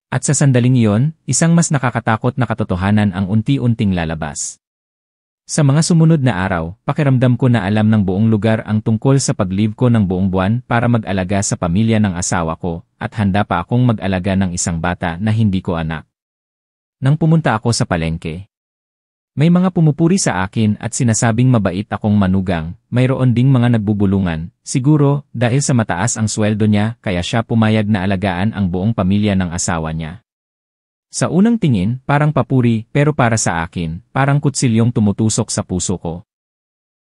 At sa sandaling iyon, isang mas nakakatakot na katotohanan ang unti-unting lalabas. Sa mga sumunod na araw, pakiramdam ko na alam ng buong lugar ang tungkol sa pag-leave ko ng buong buwan para mag-alaga sa pamilya ng asawa ko, at handa pa akong mag-alaga ng isang bata na hindi ko anak. Nang pumunta ako sa palengke, may mga pumupuri sa akin at sinasabing mabait akong manugang, mayroon ding mga nagbubulungan, siguro dahil sa mataas ang sweldo niya kaya siya pumayag na alagaan ang buong pamilya ng asawa niya. Sa unang tingin, parang papuri, pero para sa akin, parang kutsilyong tumutusok sa puso ko.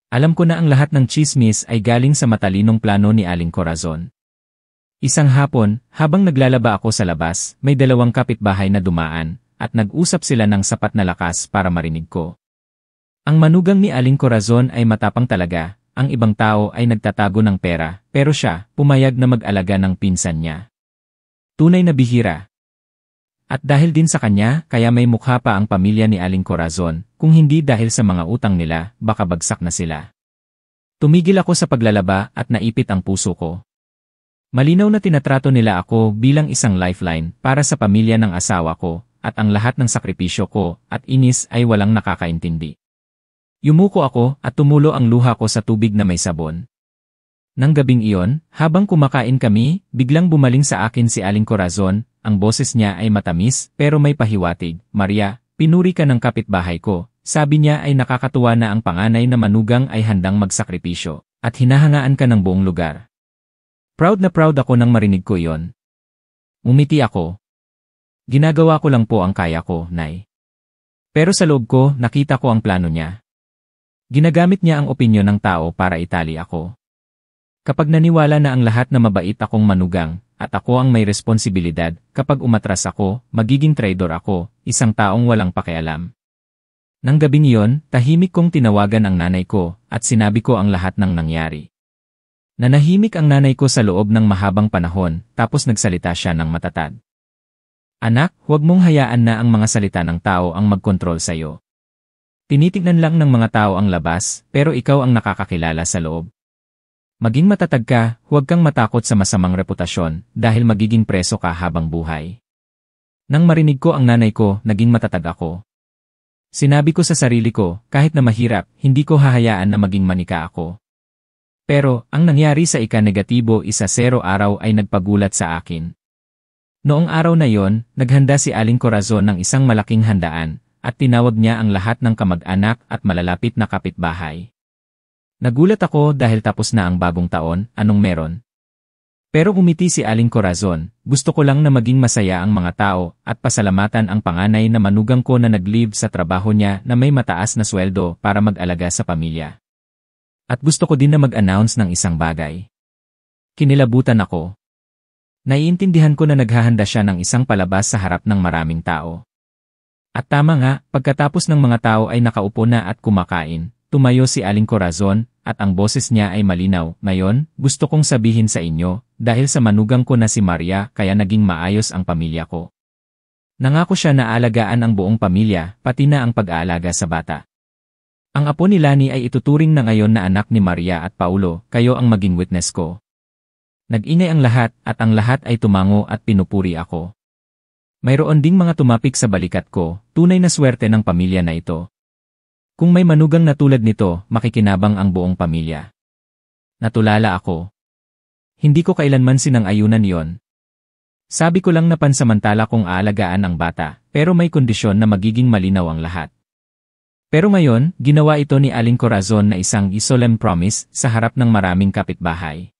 Alam ko na ang lahat ng chismis ay galing sa matalinong plano ni Aling Corazon. Isang hapon, habang naglalaba ako sa labas, may dalawang kapitbahay na dumaan, at nag-usap sila ng sapat na lakas para marinig ko. Ang manugang ni Aling Corazon ay matapang talaga, ang ibang tao ay nagtatago ng pera, pero siya, pumayag na mag-alaga ng pinsan niya. Tunay na bihira. At dahil din sa kanya, kaya may mukha pa ang pamilya ni Aling Corazon, kung hindi dahil sa mga utang nila, baka bagsak na sila. Tumigil ako sa paglalaba at naipit ang puso ko. Malinaw na tinatrato nila ako bilang isang lifeline para sa pamilya ng asawa ko, at ang lahat ng sakripisyo ko at inis ay walang nakakaintindi. Yumuko ako at tumulo ang luha ko sa tubig na may sabon. Nang gabing iyon, habang kumakain kami, biglang bumaling sa akin si Aling Corazon, ang boses niya ay matamis pero may pahiwatig, "Maria, pinuri ka ng kapitbahay ko." Sabi niya ay nakakatuwa na ang panganay na manugang ay handang magsakripisyo, at hinahangaan ka ng buong lugar. Proud na proud ako nang marinig ko iyon. Umiti ako. Ginagawa ko lang po ang kaya ko, Nay. Pero sa loob ko, nakita ko ang plano niya. Ginagamit niya ang opinyon ng tao para itali ako. Kapag naniwala na ang lahat na mabait akong manugang, at ako ang may responsibilidad, kapag umatras ako, magiging traidor ako, isang taong walang pakialam. Nang gabing iyon, tahimik kong tinawagan ang nanay ko, at sinabi ko ang lahat ng nangyari. Nanahimik ang nanay ko sa loob ng mahabang panahon, tapos nagsalita siya ng matatag. "Anak, huwag mong hayaan na ang mga salita ng tao ang magkontrol sa'yo. Tinitignan lang ng mga tao ang labas, pero ikaw ang nakakakilala sa loob. Maging matatag ka, huwag kang matakot sa masamang reputasyon, dahil magiging preso ka habang buhay." Nang marinig ko ang nanay ko, naging matatag ako. Sinabi ko sa sarili ko, kahit na mahirap, hindi ko hahayaan na maging manika ako. Pero, ang nangyari sa ika-negatibo 1-0 araw ay nagpagulat sa akin. Noong araw na yon, naghanda si Aling Corazon ng isang malaking handaan, at tinawag niya ang lahat ng kamag-anak at malalapit na kapitbahay. Nagulat ako dahil tapos na ang bagong taon, anong meron? Pero umiti si Aling Corazon, "Gusto ko lang na maging masaya ang mga tao at pasalamatan ang panganay na manugang ko na nag-leave sa trabaho niya na may mataas na sweldo para mag-alaga sa pamilya. At gusto ko din na mag-announce ng isang bagay." Kinilabutan ako. Naiintindihan ko na naghahanda siya ng isang palabas sa harap ng maraming tao. At tama nga, pagkatapos ng mga tao ay nakaupo na at kumakain, tumayo si Aling Corazon, at ang boses niya ay malinaw, "Ngayon, gusto kong sabihin sa inyo, dahil sa manugang ko na si Maria kaya naging maayos ang pamilya ko. Nangako siya na alagaan ang buong pamilya, pati na ang pag-aalaga sa bata. Ang apo ni Lani ay ituturing na ngayon na anak ni Maria at Paulo, kayo ang maging witness ko." Nag-ingay ang lahat, at ang lahat ay tumango at pinupuri ako. Mayroon ding mga tumapik sa balikat ko, tunay na swerte ng pamilya na ito. Kung may manugang na tulad nito, makikinabang ang buong pamilya. Natulala ako. Hindi ko kailanman sinang-ayunan yon. Sabi ko lang na pansamantala kong aalagaan ang bata, pero may kondisyon na magiging malinaw ang lahat. Pero ngayon, ginawa ito ni Aling Corazon na isang solemn promise sa harap ng maraming kapitbahay.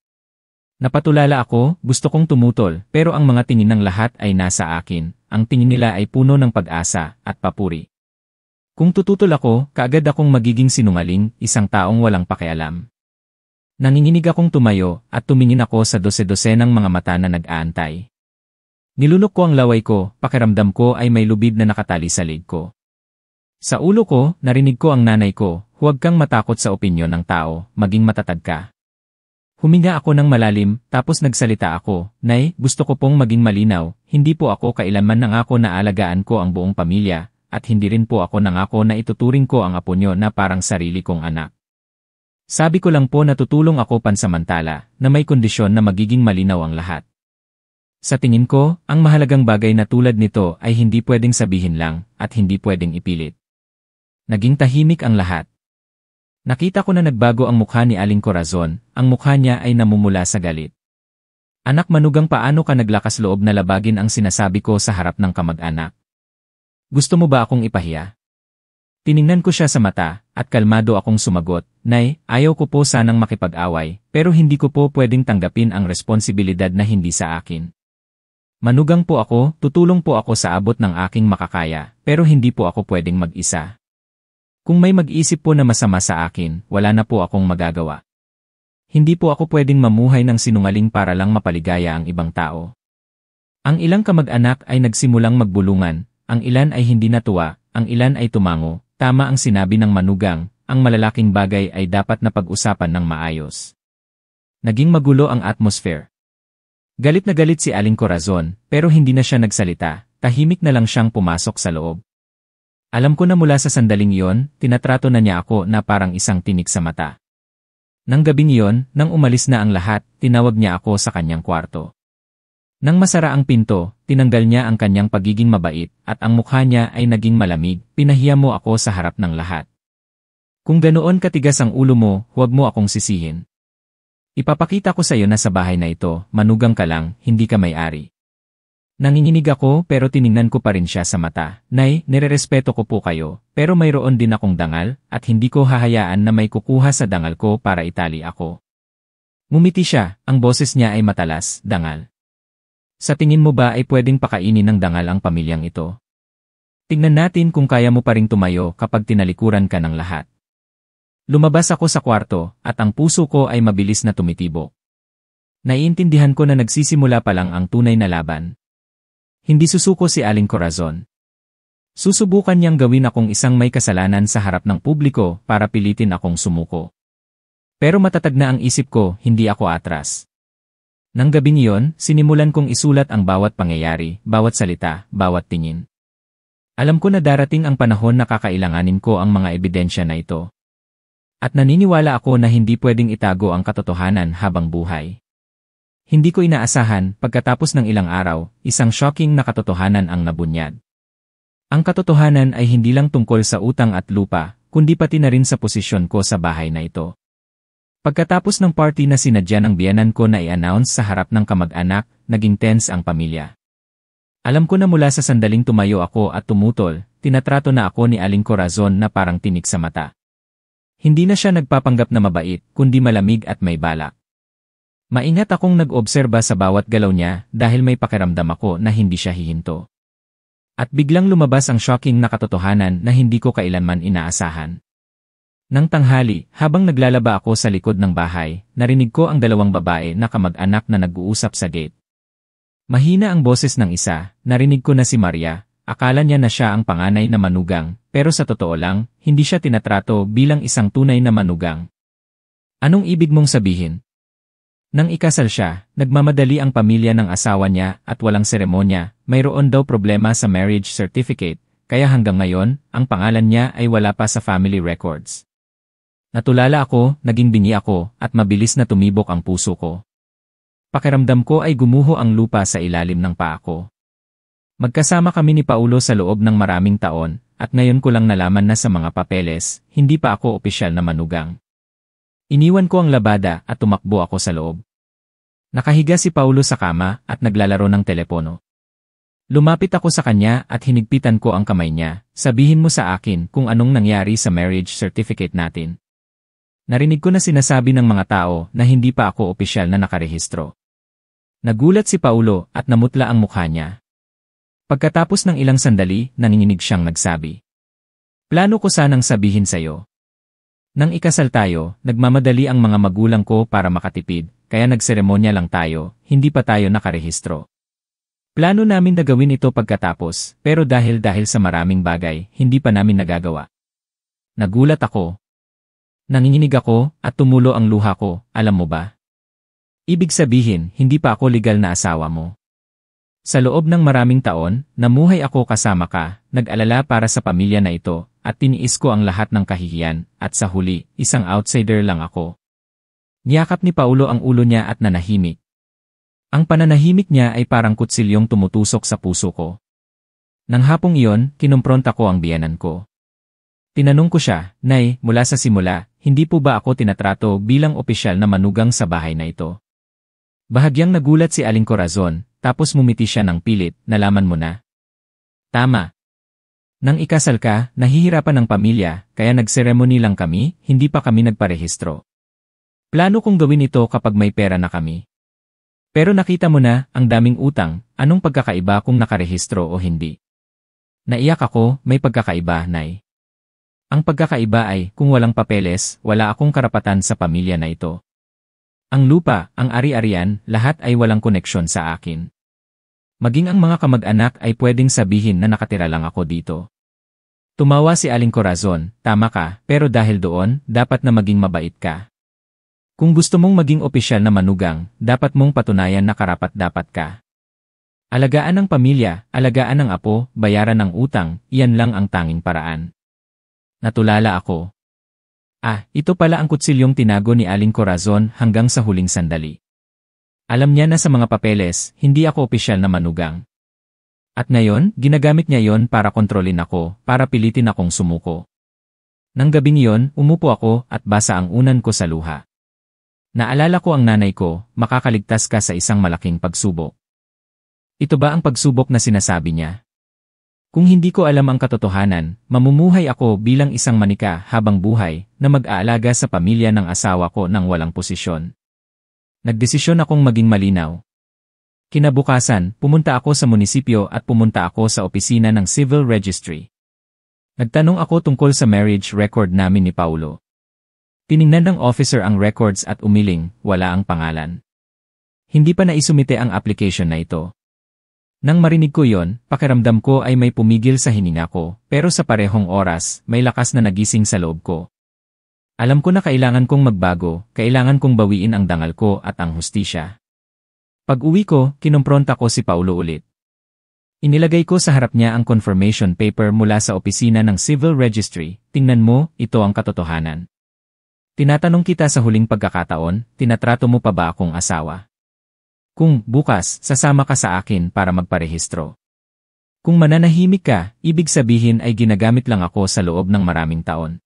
Napatulala ako, gusto kong tumutol, pero ang mga tingin ng lahat ay nasa akin, ang tingin nila ay puno ng pag-asa at papuri. Kung tututol ako, kaagad akong magiging sinungaling, isang taong walang pakialam. Nanginginig akong tumayo, at tumingin ako sa dose-dosenang mga mata na nag-aantay. Nilunok ko ang laway ko, pakiramdam ko ay may lubid na nakatali sa leg ko. Sa ulo ko, narinig ko ang nanay ko, huwag kang matakot sa opinyon ng tao, maging matatag ka. Huminga ako ng malalim, tapos nagsalita ako, Nay, gusto ko pong maging malinaw, hindi po ako kailanman nangako na alagaan ko ang buong pamilya, at hindi rin po ako nangako na ituturing ko ang apo nyo na parang sarili kong anak. Sabi ko lang po na tutulong ako pansamantala, na may kondisyon na magiging malinaw ang lahat. Sa tingin ko, ang mahalagang bagay na tulad nito ay hindi pwedeng sabihin lang, at hindi pwedeng ipilit. Naging tahimik ang lahat. Nakita ko na nagbago ang mukha ni Aling Corazon, ang mukha niya ay namumula sa galit. Anak manugang, paano ka naglakas loob na labagin ang sinasabi ko sa harap ng kamag-anak? Gusto mo ba akong ipahiya? Tiningnan ko siya sa mata, at kalmado akong sumagot, Nay, ayaw ko po sanang makipag-away, pero hindi ko po pwedeng tanggapin ang responsibilidad na hindi sa akin. Manugang po ako, tutulong po ako sa abot ng aking makakaya, pero hindi po ako pwedeng mag-isa. Kung may mag-isip po na masama sa akin, wala na po akong magagawa. Hindi po ako pwedeng mamuhay ng sinungaling para lang mapaligaya ang ibang tao. Ang ilang kamag-anak ay nagsimulang magbulungan, ang ilan ay hindi natuwa, ang ilan ay tumango, tama ang sinabi ng manugang, ang malalaking bagay ay dapat na pag-usapan ng maayos. Naging magulo ang atmosphere. Galit na galit si Aling Corazon, pero hindi na siya nagsalita, tahimik na lang siyang pumasok sa loob. Alam ko na mula sa sandaling iyon, tinatrato na niya ako na parang isang tinik sa mata. Nang gabing iyon, nang umalis na ang lahat, tinawag niya ako sa kanyang kwarto. Nang masara ang pinto, tinanggal niya ang kanyang pagiging mabait, at ang mukha niya ay naging malamig, pinahiya mo ako sa harap ng lahat. Kung ganoon katigas ang ulo mo, huwag mo akong sisihin. Ipapakita ko sa iyo na sa bahay na ito, manugang ka lang, hindi ka may-ari. Nanginginig ako pero tiningnan ko pa rin siya sa mata. Nay, nirerespeto ko po kayo, pero mayroon din akong dangal, at hindi ko hahayaan na may kukuha sa dangal ko para itali ako. Ngumiti siya, ang boses niya ay matalas, dangal. Sa tingin mo ba ay pwedeng pakainin ng dangal ang pamilyang ito? Tingnan natin kung kaya mo pa ring tumayo kapag tinalikuran ka ng lahat. Lumabas ako sa kwarto, at ang puso ko ay mabilis na tumitibok. Naiintindihan ko na nagsisimula pa lang ang tunay na laban. Hindi susuko si Aling Corazon. Susubukan niyang gawin akong isang may kasalanan sa harap ng publiko para pilitin akong sumuko. Pero matatag na ang isip ko, hindi ako atras. Nang gabing iyon, sinimulan kong isulat ang bawat pangyayari, bawat salita, bawat tingin. Alam ko na darating ang panahon na kakailanganin ko ang mga ebidensya na ito. At naniniwala ako na hindi pwedeng itago ang katotohanan habang buhay. Hindi ko inaasahan, pagkatapos ng ilang araw, isang shocking na katotohanan ang nabunyag. Ang katotohanan ay hindi lang tungkol sa utang at lupa, kundi pati na rin sa posisyon ko sa bahay na ito. Pagkatapos ng party na sinadya ng biyenan ko na i-announce sa harap ng kamag-anak, naging tense ang pamilya. Alam ko na mula sa sandaling tumayo ako at tumutol, tinatrato na ako ni Aling Corazon na parang tinik sa mata. Hindi na siya nagpapanggap na mabait, kundi malamig at may balak. Maingat akong nag-obserba sa bawat galaw niya dahil may pakiramdam ako na hindi siya hihinto. At biglang lumabas ang shocking na katotohanan na hindi ko kailanman inaasahan. Nang tanghali, habang naglalaba ako sa likod ng bahay, narinig ko ang dalawang babae na kamag-anak na nag-uusap sa gate. Mahina ang boses ng isa, narinig ko na si Maria, akala niya na siya ang panganay na manugang, pero sa totoo lang, hindi siya tinatrato bilang isang tunay na manugang. Anong ibig mong sabihin? Nang ikasal siya, nagmamadali ang pamilya ng asawa niya at walang seremonya, mayroon daw problema sa marriage certificate, kaya hanggang ngayon, ang pangalan niya ay wala pa sa family records. Natulala ako, naging bingi ako, at mabilis na tumibok ang puso ko. Pakiramdam ko ay gumuho ang lupa sa ilalim ng paa ko. Magkasama kami ni Paulo sa loob ng maraming taon, at ngayon ko lang nalaman na sa mga papeles, hindi pa ako opisyal na manugang. Iniwan ko ang labada at tumakbo ako sa loob. Nakahiga si Paulo sa kama at naglalaro ng telepono. Lumapit ako sa kanya at hinigpitan ko ang kamay niya, sabihin mo sa akin kung anong nangyari sa marriage certificate natin. Narinig ko na sinasabi ng mga tao na hindi pa ako opisyal na nakarehistro. Nagulat si Paulo at namutla ang mukha niya. Pagkatapos ng ilang sandali, nanginginig siyang nagsabi. Plano ko sanang sabihin sa'yo. Nang ikasal tayo, nagmamadali ang mga magulang ko para makatipid, kaya nagseremonya lang tayo, hindi pa tayo nakarehistro. Plano namin na gawin ito pagkatapos, pero dahil sa maraming bagay, hindi pa namin nagagawa. Nagulat ako. Nanginginig ako, at tumulo ang luha ko, alam mo ba? Ibig sabihin, hindi pa ako legal na asawa mo. Sa loob ng maraming taon, namuhay ako kasama ka, nag-alala para sa pamilya na ito, at tiniis ko ang lahat ng kahihiyan, at sa huli, isang outsider lang ako. Niyakap ni Paulo ang ulo niya at nanahimik. Ang pananahimik niya ay parang kutsilyong tumutusok sa puso ko. Nang hapong iyon, kinumpronta ko ang biyenan ko. Tinanong ko siya, Nay, mula sa simula, hindi po ba ako tinatrato bilang opisyal na manugang sa bahay na ito? Bahagyang nagulat si Aling Corazon, tapos mumiti siya ng pilit, nalaman mo na. Tama. Nang ikasal ka, nahihirapan ng pamilya, kaya nagseremony lang kami, hindi pa kami nagparehistro. Plano kong gawin ito kapag may pera na kami. Pero nakita mo na, ang daming utang, anong pagkakaiba kung nakarehistro o hindi? Naiyak ako, may pagkakaiba, Nay. Ang pagkakaiba ay, kung walang papeles, wala akong karapatan sa pamilya na ito. Ang lupa, ang ari-arian, lahat ay walang koneksyon sa akin. Maging ang mga kamag-anak ay pwedeng sabihin na nakatira lang ako dito. Tumawa si Aling Corazon, tama ka, pero dahil doon, dapat na maging mabait ka. Kung gusto mong maging opisyal na manugang, dapat mong patunayan na karapat-dapat ka. Alagaan ang pamilya, alagaan ang apo, bayaran ang utang, iyan lang ang tanging paraan. Natulala ako. Ito pala ang kutsilyong tinago ni Aling Corazon hanggang sa huling sandali. Alam niya na sa mga papeles, hindi ako opisyal na manugang. At ngayon, ginagamit niya yon para kontrolin ako, para pilitin akong sumuko. Nang gabing yon, umupo ako at basa ang unan ko sa luha. Naalala ko ang nanay ko, makakaligtas ka sa isang malaking pagsubok. Ito ba ang pagsubok na sinasabi niya? Kung hindi ko alam ang katotohanan, mamumuhay ako bilang isang manika habang buhay na mag-aalaga sa pamilya ng asawa ko nang walang posisyon. Nagdesisyon akong maging malinaw. Kinabukasan, pumunta ako sa munisipyo at pumunta ako sa opisina ng Civil Registry. Nagtanong ako tungkol sa marriage record namin ni Paulo. Tiningnan ng officer ang records at umiling, wala ang pangalan. Hindi pa naisumite ang application na ito. Nang marinig ko yon, pakiramdam ko ay may pumigil sa hininga ko, pero sa parehong oras, may lakas na nagising sa loob ko. Alam ko na kailangan kong magbago, kailangan kong bawiin ang dangal ko at ang hustisya. Pag-uwi ko, kinumpronta ko si Paulo ulit. Inilagay ko sa harap niya ang confirmation paper mula sa opisina ng Civil Registry, tingnan mo, ito ang katotohanan. Tinatanong kita sa huling pagkakataon, tinatrato mo pa ba akong asawa? Kung bukas, sasama ka sa akin para magparehistro. Kung mananahimik ka, ibig sabihin ay ginagamit lang ako sa loob ng maraming taon.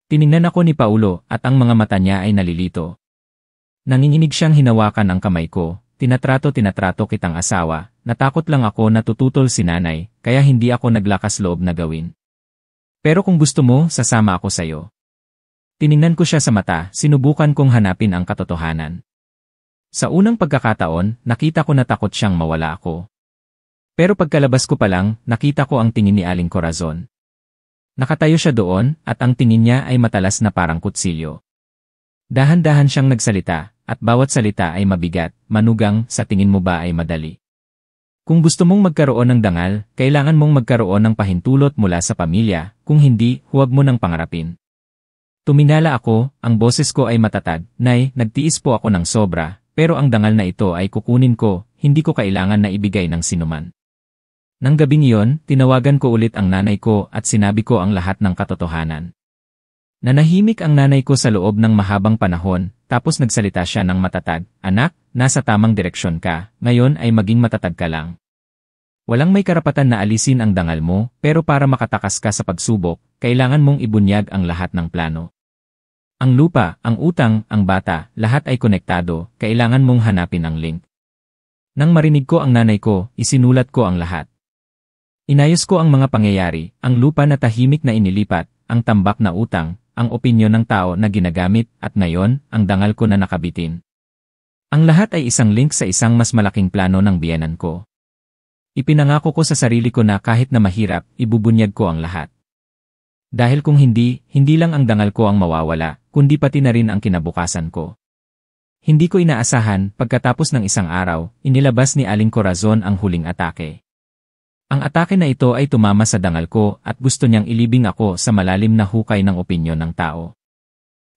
Tiningnan ako ni Paulo at ang mga mata niya ay nalilito. Nanginginig siyang hinawakan ang kamay ko, tinatrato kitang asawa, natakot lang ako na tututol si nanay, kaya hindi ako naglakas loob na gawin. Pero kung gusto mo, sasama ako sa'yo. Tiningnan ko siya sa mata, sinubukan kong hanapin ang katotohanan. Sa unang pagkakataon, nakita ko na takot siyang mawala ako. Pero pagkalabas ko pa lang, nakita ko ang tingin ni Aling Corazon. Nakatayo siya doon, at ang tingin niya ay matalas na parang kutsilyo. Dahan-dahan siyang nagsalita, at bawat salita ay mabigat, manugang, sa tingin mo ba ay madali? Kung gusto mong magkaroon ng dangal, kailangan mong magkaroon ng pahintulot mula sa pamilya, kung hindi, huwag mo nang pangarapin. Tuminala ako, ang boses ko ay matatag, Nay, nagtiis po ako ng sobra, pero ang dangal na ito ay kukunin ko, hindi ko kailangan na ibigay ng sinuman. Nang gabing iyon, tinawagan ko ulit ang nanay ko at sinabi ko ang lahat ng katotohanan. Nanahimik ang nanay ko sa loob ng mahabang panahon, tapos nagsalita siya ng matatag, Anak, nasa tamang direksyon ka, ngayon ay maging matatag ka lang. Walang may karapatan na alisin ang dangal mo, pero para makatakas ka sa pagsubok, kailangan mong ibunyag ang lahat ng plano. Ang lupa, ang utang, ang bata, lahat ay konektado, kailangan mong hanapin ang link. Nang marinig ko ang nanay ko, isinulat ko ang lahat. Inayos ko ang mga pangyayari, ang lupa na tahimik na inilipat, ang tambak na utang, ang opinyon ng tao na ginagamit, at ngayon, ang dangal ko na nakabitin. Ang lahat ay isang link sa isang mas malaking plano ng biyenan ko. Ipinangako ko sa sarili ko na kahit na mahirap, ibubunyag ko ang lahat. Dahil kung hindi, hindi lang ang dangal ko ang mawawala, kundi pati na rin ang kinabukasan ko. Hindi ko inaasahan, pagkatapos ng isang araw, inilabas ni Aling Corazon ang huling atake. Ang atake na ito ay tumama sa dangal ko at gusto niyang ilibing ako sa malalim na hukay ng opinyon ng tao.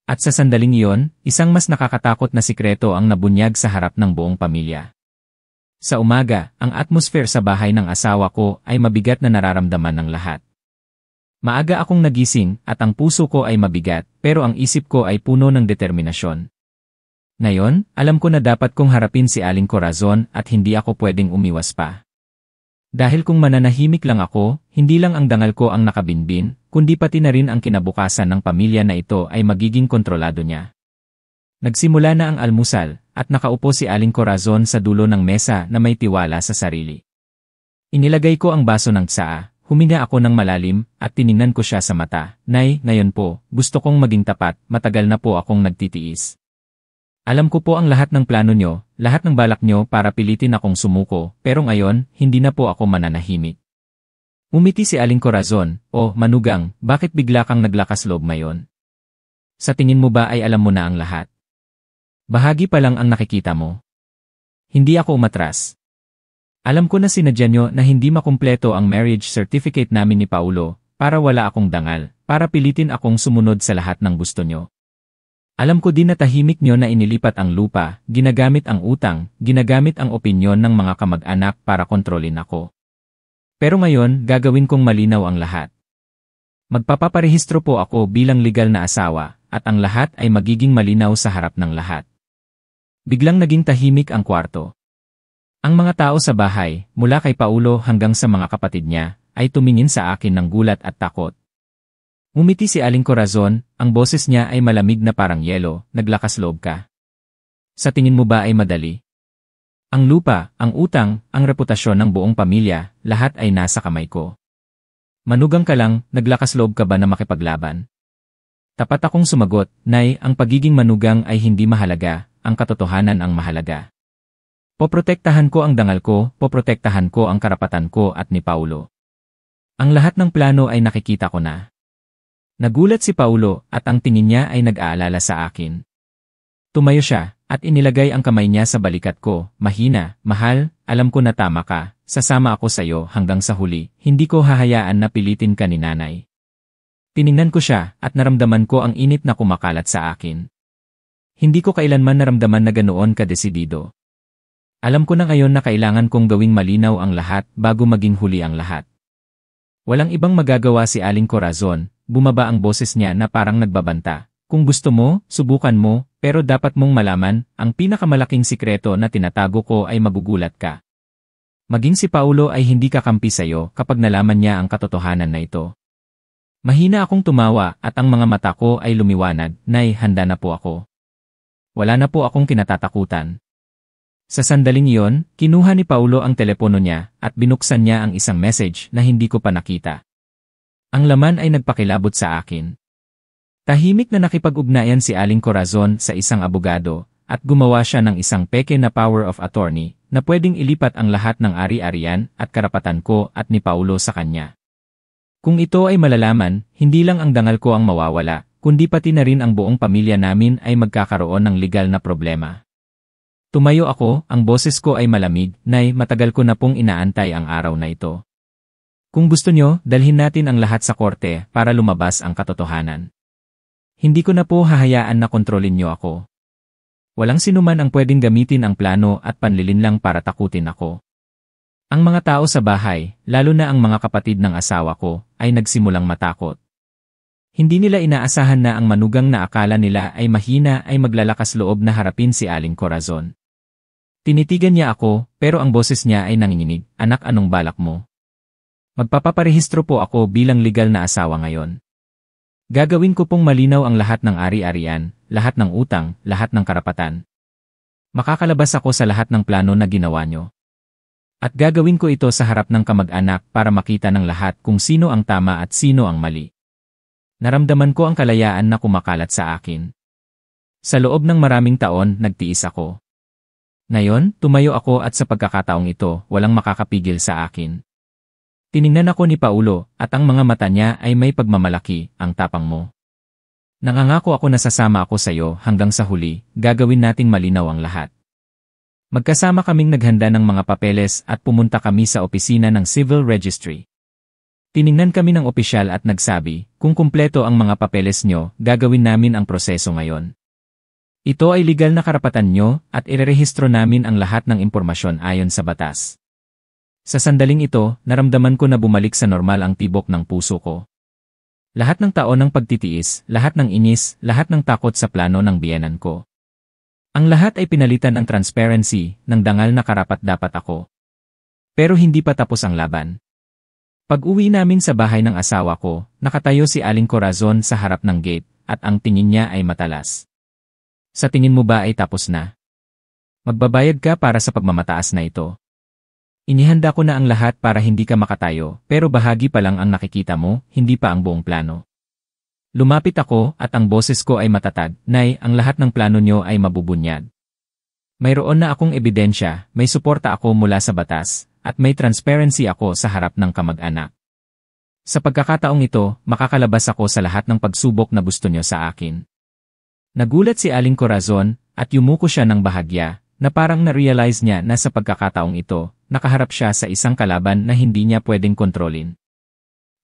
At sa sandaling iyon, isang mas nakakatakot na sikreto ang nabunyag sa harap ng buong pamilya. Sa umaga, ang atmosphere sa bahay ng asawa ko ay mabigat na nararamdaman ng lahat. Maaga akong nagising at ang puso ko ay mabigat pero ang isip ko ay puno ng determinasyon. Ngayon, alam ko na dapat kong harapin si Aling Corazon at hindi ako pwedeng umiwas pa. Dahil kung mananahimik lang ako, hindi lang ang dangal ko ang nakabinbin, kundi pati na rin ang kinabukasan ng pamilya na ito ay magiging kontrolado niya. Nagsimula na ang almusal, at nakaupo si Aling Corazon sa dulo ng mesa na may tiwala sa sarili. Inilagay ko ang baso ng tsaa, huminga ako ng malalim, at tiningnan ko siya sa mata. Nay, ngayon po, gusto kong maging tapat, matagal na po akong nagtitiis. Alam ko po ang lahat ng plano nyo, lahat ng balak nyo para pilitin akong sumuko, pero ngayon, hindi na po ako mananahimik. Umiti si Aling Corazon, "O, Manugang, bakit bigla kang naglakas loob ngayon? Sa tingin mo ba ay alam mo na ang lahat? Bahagi pa lang ang nakikita mo." Hindi ako umatras. Alam ko na sinadya nyo na hindi makumpleto ang marriage certificate namin ni Paulo, para wala akong dangal, para pilitin akong sumunod sa lahat ng gusto nyo. Alam ko din na tahimik nyo na inilipat ang lupa, ginagamit ang utang, ginagamit ang opinyon ng mga kamag-anak para kontrolin ako. Pero ngayon, gagawin kong malinaw ang lahat. Magpapaparehistro po ako bilang legal na asawa, at ang lahat ay magiging malinaw sa harap ng lahat. Biglang naging tahimik ang kwarto. Ang mga tao sa bahay, mula kay Paulo hanggang sa mga kapatid niya, ay tumingin sa akin ng gulat at takot. Umiti si Aling Corazon, ang boses niya ay malamig na parang yelo. "Naglakas loob ka? Sa tingin mo ba ay madali? Ang lupa, ang utang, ang reputasyon ng buong pamilya, lahat ay nasa kamay ko. Manugang ka lang, naglakas loob ka ba na makipaglaban?" Tapat akong sumagot, "Nay, ang pagiging manugang ay hindi mahalaga, ang katotohanan ang mahalaga. Poprotektahan ko ang dangal ko, poprotektahan ko ang karapatan ko at ni Paulo. Ang lahat ng plano ay nakikita ko na." Nagulat si Paulo at ang tingin niya ay nag-aalala sa akin. Tumayo siya at inilagay ang kamay niya sa balikat ko. "Mahina, mahal, alam ko na tama ka, sasama ako sa iyo hanggang sa huli, hindi ko hahayaan na pilitin ka ni nanay." Tiningnan ko siya at naramdaman ko ang init na kumakalat sa akin. Hindi ko kailanman naramdaman na ganoon kadesidido. Alam ko na ngayon na kailangan kong gawing malinaw ang lahat bago maging huli ang lahat. Walang ibang magagawa si Aling Corazon. Bumaba ang boses niya na parang nagbabanta. "Kung gusto mo, subukan mo, pero dapat mong malaman, ang pinakamalaking sikreto na tinatago ko ay magugulat ka. Maging si Paulo ay hindi kakampi sa'yo kapag nalaman niya ang katotohanan na ito." Mahina akong tumawa at ang mga mata ko ay lumiwanag. "Nay, handa na po ako. Wala na po akong kinatatakutan." Sa sandaling iyon, kinuha ni Paulo ang telepono niya at binuksan niya ang isang message na hindi ko pa nakita. Ang laman ay nagpakilabot sa akin. Tahimik na nakipag-ugnayan si Aling Corazon sa isang abogado at gumawa siya ng isang peke na power of attorney na pwedeng ilipat ang lahat ng ari-arian at karapatan ko at ni Paulo sa kanya. Kung ito ay malalaman, hindi lang ang dangal ko ang mawawala, kundi pati na rin ang buong pamilya namin ay magkakaroon ng legal na problema. Tumayo ako, ang boses ko ay malamig. "Nay, matagal ko na pong inaantay ang araw na ito. Kung gusto nyo, dalhin natin ang lahat sa korte para lumabas ang katotohanan. Hindi ko na po hahayaan na kontrolin nyo ako. Walang sinuman ang pwedeng gamitin ang plano at panlilinlang para takutin ako." Ang mga tao sa bahay, lalo na ang mga kapatid ng asawa ko, ay nagsimulang matakot. Hindi nila inaasahan na ang manugang na akala nila ay mahina ay maglalakas loob na harapin si Aling Corazon. Tinitigan niya ako, pero ang boses niya ay nanginginig. "Anak, anong balak mo? Magpapaparehistro po ako bilang legal na asawa ngayon. Gagawin ko pong malinaw ang lahat ng ari-arian, lahat ng utang, lahat ng karapatan. Makakalabas ako sa lahat ng plano na ginawa nyo. At gagawin ko ito sa harap ng kamag-anak para makita ng lahat kung sino ang tama at sino ang mali." Naramdaman ko ang kalayaan na kumakalat sa akin. Sa loob ng maraming taon, nagtiis ako. Ngayon, tumayo ako at sa pagkakataong ito, walang makakapigil sa akin. Tiningnan ako ni Paulo at ang mga mata niya ay may pagmamalaki. "Ang tapang mo. Nangangako ako na sasama ako sa iyo hanggang sa huli, gagawin nating malinaw ang lahat. Magkasama kaming naghanda ng mga papeles at pumunta kami sa opisina ng Civil Registry. Tiningnan kami ng opisyal at nagsabi, kung kumpleto ang mga papeles nyo, gagawin namin ang proseso ngayon. Ito ay legal na karapatan nyo at irerehistro namin ang lahat ng impormasyon ayon sa batas. Sa sandaling ito, naramdaman ko na bumalik sa normal ang tibok ng puso ko. Lahat ng taon ng pagtitiis, lahat ng inis, lahat ng takot sa plano ng biyenan ko. Ang lahat ay pinalitan ng transparency, ng dangal na karapat-dapat ako. Pero hindi pa tapos ang laban. Pag-uwi namin sa bahay ng asawa ko, nakatayo si Aling Corazon sa harap ng gate, at ang tingin niya ay matalas. Sa tingin mo ba ay tapos na? Magbabayad ka para sa pagmamataas na ito. Inihanda ko na ang lahat para hindi ka makatayo, pero bahagi pa lang ang nakikita mo, hindi pa ang buong plano. Lumapit ako at ang boses ko ay matatag, Nay, ang lahat ng plano nyo ay mabubunyag. Mayroon na akong ebidensya, may suporta ako mula sa batas, at may transparency ako sa harap ng kamag-anak. Sa pagkakataong ito, makakalabas ako sa lahat ng pagsubok na gusto nyo sa akin. Nagulat si Aling Corazon, at yumuko siya ng bahagya, na parang na-realize niya na sa pagkakataong ito, nakaharap siya sa isang kalaban na hindi niya pwedeng kontrolin.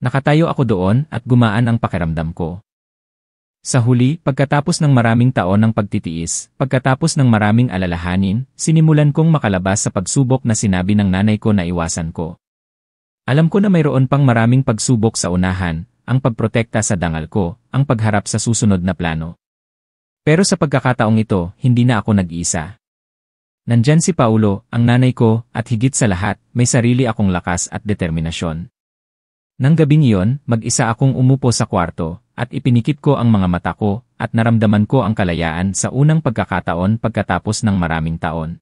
Nakatayo ako doon at gumaan ang pakiramdam ko. Sa huli, pagkatapos ng maraming taon ng pagtitiis, pagkatapos ng maraming alalahanin, sinimulan kong makalabas sa pagsubok na sinabi ng nanay ko na iwasan ko. Alam ko na mayroon pang maraming pagsubok sa unahan, ang pagprotekta sa dangal ko, ang pagharap sa susunod na plano. Pero sa pagkakataong ito, hindi na ako nag-iisa. Nandyan si Paulo, ang nanay ko, at higit sa lahat, may sarili akong lakas at determinasyon. Nang gabing iyon, mag-isa akong umupo sa kwarto, at ipinikit ko ang mga mata ko, at naramdaman ko ang kalayaan sa unang pagkakataon pagkatapos ng maraming taon.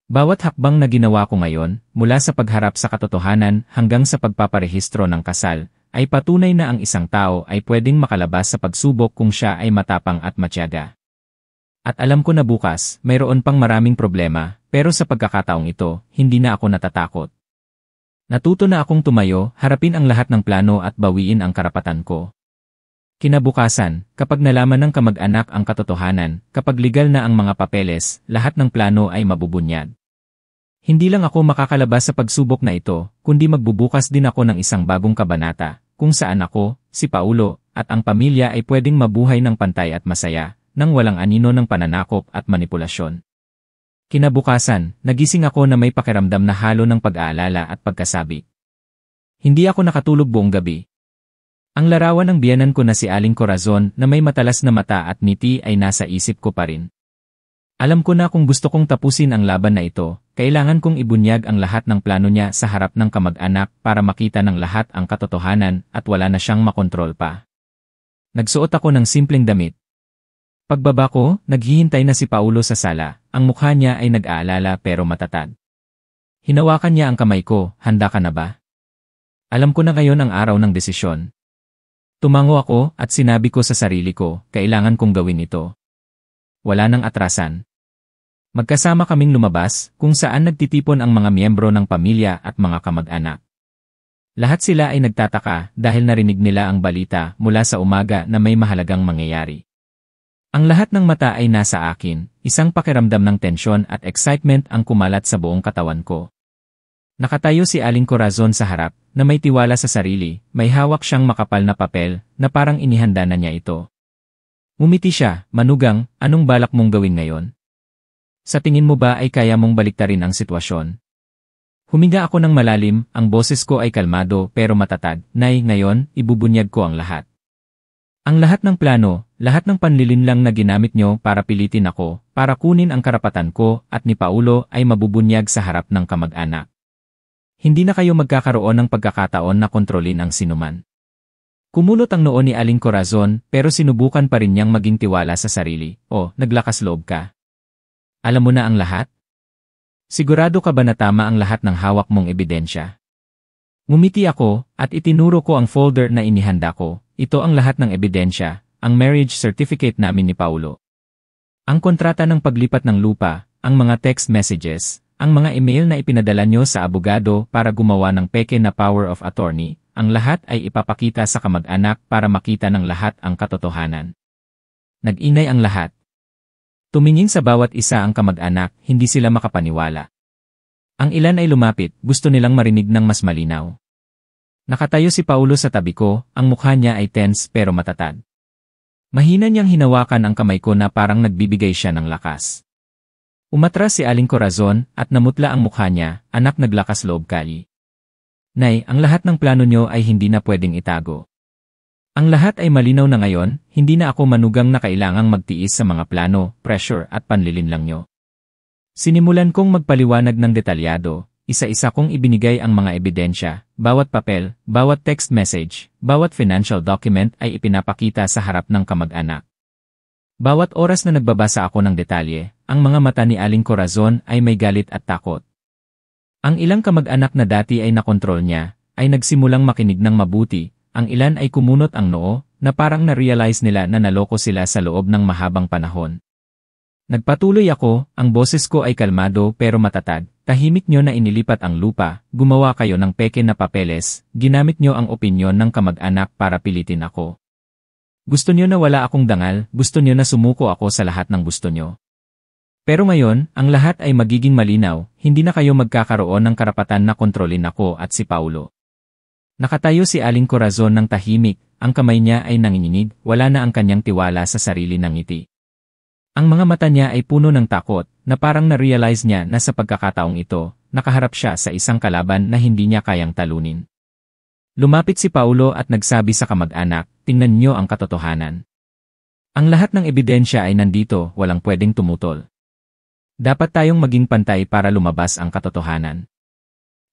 Bawat hakbang na ginawa ko ngayon, mula sa pagharap sa katotohanan hanggang sa pagpaparehistro ng kasal, ay patunay na ang isang tao ay pwedeng makalabas sa pagsubok kung siya ay matapang at matyaga. At alam ko na bukas, mayroon pang maraming problema, pero sa pagkakataong ito, hindi na ako natatakot. Natuto na akong tumayo, harapin ang lahat ng plano at bawiin ang karapatan ko. Kinabukasan, kapag nalaman ng kamag-anak ang katotohanan, kapag legal na ang mga papeles, lahat ng plano ay mabubunyag. Hindi lang ako makakalabas sa pagsubok na ito, kundi magbubukas din ako ng isang bagong kabanata, kung saan ako, si Paulo, at ang pamilya ay pwedeng mabuhay ng pantay at masaya, nang walang anino ng pananakop at manipulasyon. Kinabukasan, nagising ako na may pakiramdam na halo ng pag-aalala at pagkasabi. Hindi ako nakatulog buong gabi. Ang larawan ng biyenan ko na si Aling Corazon na may matalas na mata at ngiti ay nasa isip ko pa rin. Alam ko na kung gusto kong tapusin ang laban na ito, kailangan kong ibunyag ang lahat ng plano niya sa harap ng kamag-anak para makita ng lahat ang katotohanan at wala na siyang makontrol pa. Nagsuot ako ng simpleng damit. Pagbaba ko, naghihintay na si Paulo sa sala, ang mukha niya ay nag-aalala pero matatag. Hinawakan niya ang kamay ko, handa ka na ba? Alam ko na ngayon ang araw ng desisyon. Tumango ako at sinabi ko sa sarili ko, kailangan kong gawin ito. Wala nang atrasan. Magkasama kaming lumabas, kung saan nagtitipon ang mga miyembro ng pamilya at mga kamag-anak. Lahat sila ay nagtataka dahil narinig nila ang balita mula sa umaga na may mahalagang mangyayari. Ang lahat ng mata ay nasa akin, isang pakiramdam ng tensyon at excitement ang kumalat sa buong katawan ko. Nakatayo si Aling Corazon sa harap, na may tiwala sa sarili, may hawak siyang makapal na papel, na parang inihanda na niya ito. Umiti siya, manugang, anong balak mong gawin ngayon? Sa tingin mo ba ay kaya mong baliktarin ang sitwasyon? Huminga ako ng malalim, ang boses ko ay kalmado pero matatag, Nay, ngayon, ibubunyag ko ang lahat. Ang lahat ng plano, lahat ng panlilinlang na ginamit nyo para pilitin ako, para kunin ang karapatan ko at ni Paulo ay mabubunyag sa harap ng kamag-anak. Hindi na kayo magkakaroon ng pagkakataon na kontrolin ang sinuman. Kumulot ang noo ni Aling Corazon pero sinubukan pa rin niyang maging tiwala sa sarili. O, naglakas loob ka. Alam mo na ang lahat? Sigurado ka ba na tama ang lahat ng hawak mong ebidensya? Ngumiti ako at itinuro ko ang folder na inihanda ko. Ito ang lahat ng ebidensya, ang marriage certificate namin ni Paulo. Ang kontrata ng paglipat ng lupa, ang mga text messages, ang mga email na ipinadala nyo sa abogado para gumawa ng peke na power of attorney, ang lahat ay ipapakita sa kamag-anak para makita ng lahat ang katotohanan. Nag-inay ang lahat. Tumingin sa bawat isa ang kamag-anak, hindi sila makapaniwala. Ang ilan ay lumapit, gusto nilang marinig ng mas malinaw. Nakatayo si Paulo sa tabi ko, ang mukha niya ay tense pero matatag. Mahina niyang hinawakan ang kamay ko na parang nagbibigay siya ng lakas. Umatras si Aling Corazon at namutla ang mukha niya, anak naglakas loob kali. Nay, ang lahat ng plano niyo ay hindi na pwedeng itago. Ang lahat ay malinaw na ngayon, hindi na ako manugang na kailangang magtiis sa mga plano, pressure at panlilinlang niyo. Sinimulan kong magpaliwanag ng detalyado, isa-isa kong ibinigay ang mga ebidensya, bawat papel, bawat text message, bawat financial document ay ipinapakita sa harap ng kamag-anak. Bawat oras na nagbabasa ako ng detalye, ang mga mata ni Aling Corazon ay may galit at takot. Ang ilang kamag-anak na dati ay nakontrol niya, ay nagsimulang makinig ng mabuti, ang ilan ay kumunot ang noo, na parang na-realize nila na naloko sila sa loob ng mahabang panahon. Nagpatuloy ako, ang boses ko ay kalmado pero matatag, tahimik nyo na inilipat ang lupa, gumawa kayo ng peke na papeles, ginamit nyo ang opinyon ng kamag-anak para pilitin ako. Gusto nyo na wala akong dangal, gusto nyo na sumuko ako sa lahat ng gusto nyo. Pero ngayon, ang lahat ay magiging malinaw, hindi na kayo magkakaroon ng karapatan na kontrolin ako at si Paulo. Nakatayo si Aling Corazon ng tahimik, ang kamay niya ay nanginginig, wala na ang kanyang tiwala sa sarili ng ngiti. Ang mga mata niya ay puno ng takot, na parang na-realize niya na sa pagkakataong ito, nakaharap siya sa isang kalaban na hindi niya kayang talunin. Lumapit si Paulo at nagsabi sa kamag-anak, tingnan niyo ang katotohanan. Ang lahat ng ebidensya ay nandito, walang pwedeng tumutol. Dapat tayong maging pantay para lumabas ang katotohanan.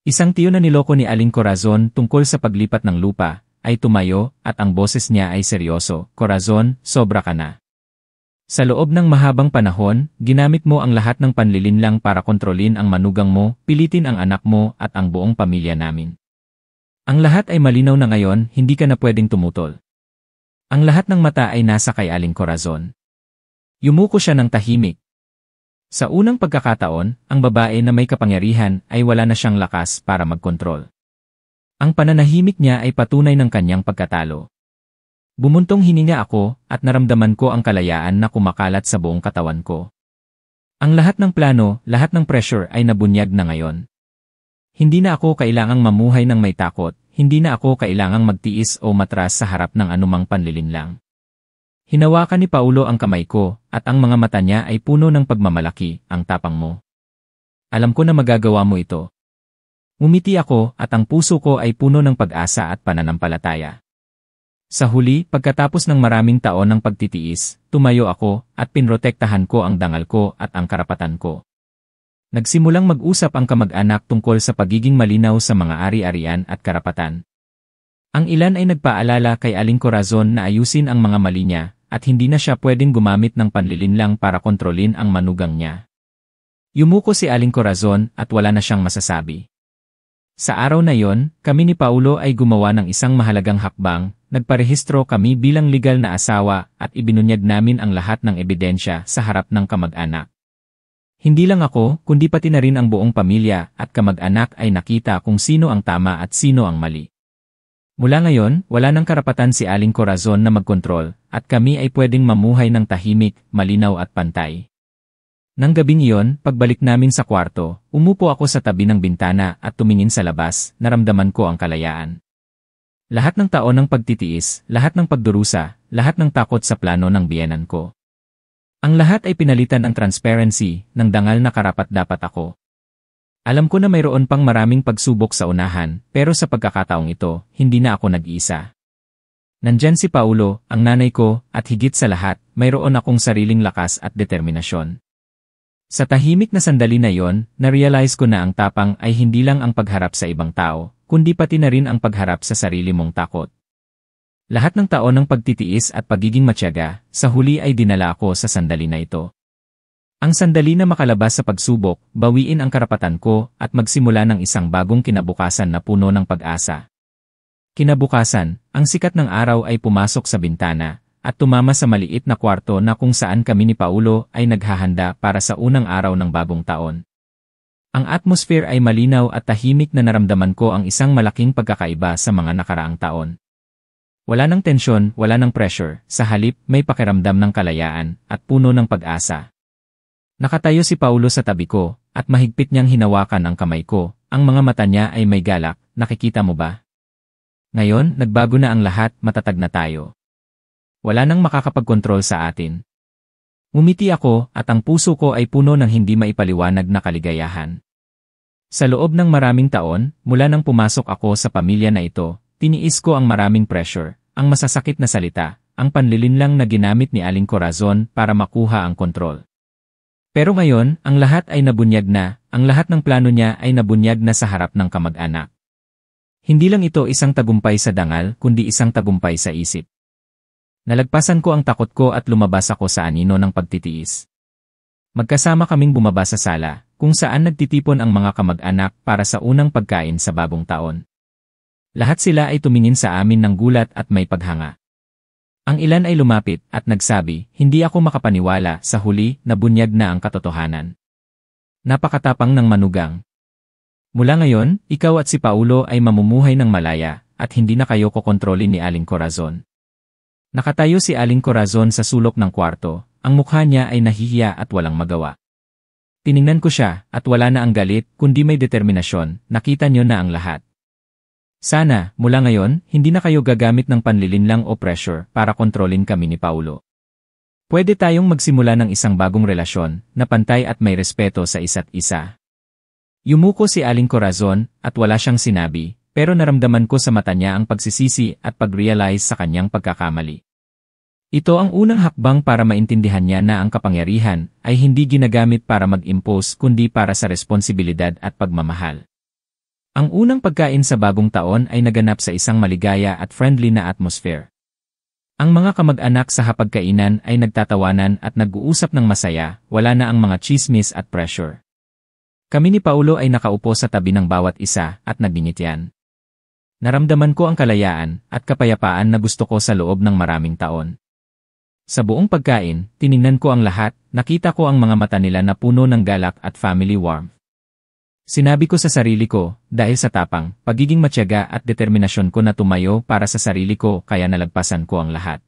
Isang tiyo na niloko ni Aling Corazon tungkol sa paglipat ng lupa, ay tumayo, at ang boses niya ay seryoso, Corazon, sobra ka na. Sa loob ng mahabang panahon, ginamit mo ang lahat ng panlilinlang para kontrolin ang manugang mo, pilitin ang anak mo at ang buong pamilya namin. Ang lahat ay malinaw na ngayon, hindi ka na pwedeng tumutol. Ang lahat ng mata ay nasa kay Aling Corazon. Yumuko siya ng tahimik. Sa unang pagkakataon, ang babae na may kapangyarihan ay wala na siyang lakas para magkontrol. Ang pananahimik niya ay patunay ng kanyang pagkatalo. Bumuntong hininga ako at naramdaman ko ang kalayaan na kumakalat sa buong katawan ko. Ang lahat ng plano, lahat ng pressure ay nabunyag na ngayon. Hindi na ako kailangang mamuhay ng may takot, hindi na ako kailangang magtiis o matras sa harap ng anumang panlilinlang. Hinawakan ni Paulo ang kamay ko, at ang mga mata niya ay puno ng pagmamalaki, ang tapang mo. Alam ko na magagawa mo ito. Umiti ako at ang puso ko ay puno ng pag-asa at pananampalataya. Sa huli, pagkatapos ng maraming taon ng pagtitiis, tumayo ako at pinrotektahan ko ang dangal ko at ang karapatan ko. Nagsimulang mag-usap ang kamag-anak tungkol sa pagiging malinaw sa mga ari-arian at karapatan. Ang ilan ay nagpaalala kay Aling Corazon na ayusin ang mga mali niya at hindi na siya pwedeng gumamit ng panlilinlang para kontrolin ang manugang niya. Yumuko si Aling Corazon at wala na siyang masasabi. Sa araw na yon, kami ni Paulo ay gumawa ng isang mahalagang hakbang, nagparehistro kami bilang legal na asawa at ibinunyag namin ang lahat ng ebidensya sa harap ng kamag-anak. Hindi lang ako, kundi pati na rin ang buong pamilya at kamag-anak ay nakita kung sino ang tama at sino ang mali. Mula ngayon, wala nang karapatan si Aling Corazon na magkontrol, at kami ay pwedeng mamuhay ng tahimik, malinaw at pantay. Nang gabing iyon, pagbalik namin sa kwarto, umupo ako sa tabi ng bintana at tumingin sa labas, naramdaman ko ang kalayaan. Lahat ng taon ng pagtitiis, lahat ng pagdurusa, lahat ng takot sa plano ng biyenan ko. Ang lahat ay pinalitan ng transparency, ng dangal na karapat-dapat ako. Alam ko na mayroon pang maraming pagsubok sa unahan, pero sa pagkakataong ito, hindi na ako nag-iisa. Nandyan si Paulo, ang nanay ko, at higit sa lahat, mayroon akong sariling lakas at determinasyon. Sa tahimik na sandali na yon, na-realize ko na ang tapang ay hindi lang ang pagharap sa ibang tao, kundi pati na rin ang pagharap sa sarili mong takot. Lahat ng taon ng pagtitiis at pagiging matyaga, sa huli ay dinala ako sa sandali na ito. Ang sandali na makalabas sa pagsubok, bawiin ang karapatan ko, at magsimula ng isang bagong kinabukasan na puno ng pag-asa. Kinabukasan, ang sikat ng araw ay pumasok sa bintana, at tumama sa maliit na kwarto na kung saan kami ni Paulo ay naghahanda para sa unang araw ng bagong taon. Ang atmosphere ay malinaw at tahimik na naramdaman ko ang isang malaking pagkakaiba sa mga nakaraang taon. Wala ng tensyon, wala ng pressure, sa halip may pakiramdam ng kalayaan at puno ng pag-asa. Nakatayo si Paulo sa tabi ko, at mahigpit niyang hinawakan ang kamay ko, ang mga mata niya ay may galak, nakikita mo ba? Ngayon, nagbago na ang lahat, matatag na tayo. Wala nang makakapagkontrol sa atin. Ngumiti ako, at ang puso ko ay puno ng hindi maipaliwanag na kaligayahan. Sa loob ng maraming taon, mula nang pumasok ako sa pamilya na ito, tiniis ko ang maraming pressure, ang masasakit na salita, ang panlilinlang na ginamit ni Aling Corazon para makuha ang kontrol. Pero ngayon, ang lahat ay nabunyag na, ang lahat ng plano niya ay nabunyag na sa harap ng kamag-anak. Hindi lang ito isang tagumpay sa dangal, kundi isang tagumpay sa isip. Nalagpasan ko ang takot ko at lumabas ako sa anino ng pagtitiis. Magkasama kaming bumaba sa sala, kung saan nagtitipon ang mga kamag-anak para sa unang pagkain sa bagong taon. Lahat sila ay tumingin sa amin ng gulat at may paghanga. Ang ilan ay lumapit at nagsabi, hindi ako makapaniwala, sa huli, nabunyag na ang katotohanan. Napakatapang ng manugang. Mula ngayon, ikaw at si Paulo ay mamumuhay ng malaya, at hindi na kayo kokontrolin ni Aling Corazon. Nakatayo si Aling Corazon sa sulok ng kwarto, ang mukha niya ay nahihiya at walang magawa. Tiningnan ko siya, at wala na ang galit, kundi may determinasyon, nakita niyo na ang lahat. Sana, mula ngayon, hindi na kayo gagamit ng panlilinlang o pressure para kontrolin kami ni Paulo. Pwede tayong magsimula ng isang bagong relasyon, na pantay at may respeto sa isa't isa. Yumuko si Aling Corazon, at wala siyang sinabi, pero naramdaman ko sa mata niya ang pagsisisi at pag-realize sa kanyang pagkakamali. Ito ang unang hakbang para maintindihan niya na ang kapangyarihan ay hindi ginagamit para mag-impose kundi para sa responsibilidad at pagmamahal. Ang unang pagkain sa bagong taon ay naganap sa isang maligaya at friendly na atmosphere. Ang mga kamag-anak sa hapagkainan ay nagtatawanan at nag-uusap ng masaya, wala na ang mga chismis at pressure. Kami ni Paulo ay nakaupo sa tabi ng bawat isa at nagdingitian. Naramdaman ko ang kalayaan at kapayapaan na gusto ko sa loob ng maraming taon. Sa buong pagkain, tiningnan ko ang lahat, nakita ko ang mga mata nila na puno ng galak at family warmth. Sinabi ko sa sarili ko, dahil sa tapang, pagiging matyaga at determinasyon ko na tumayo para sa sarili ko kaya nalagpasan ko ang lahat.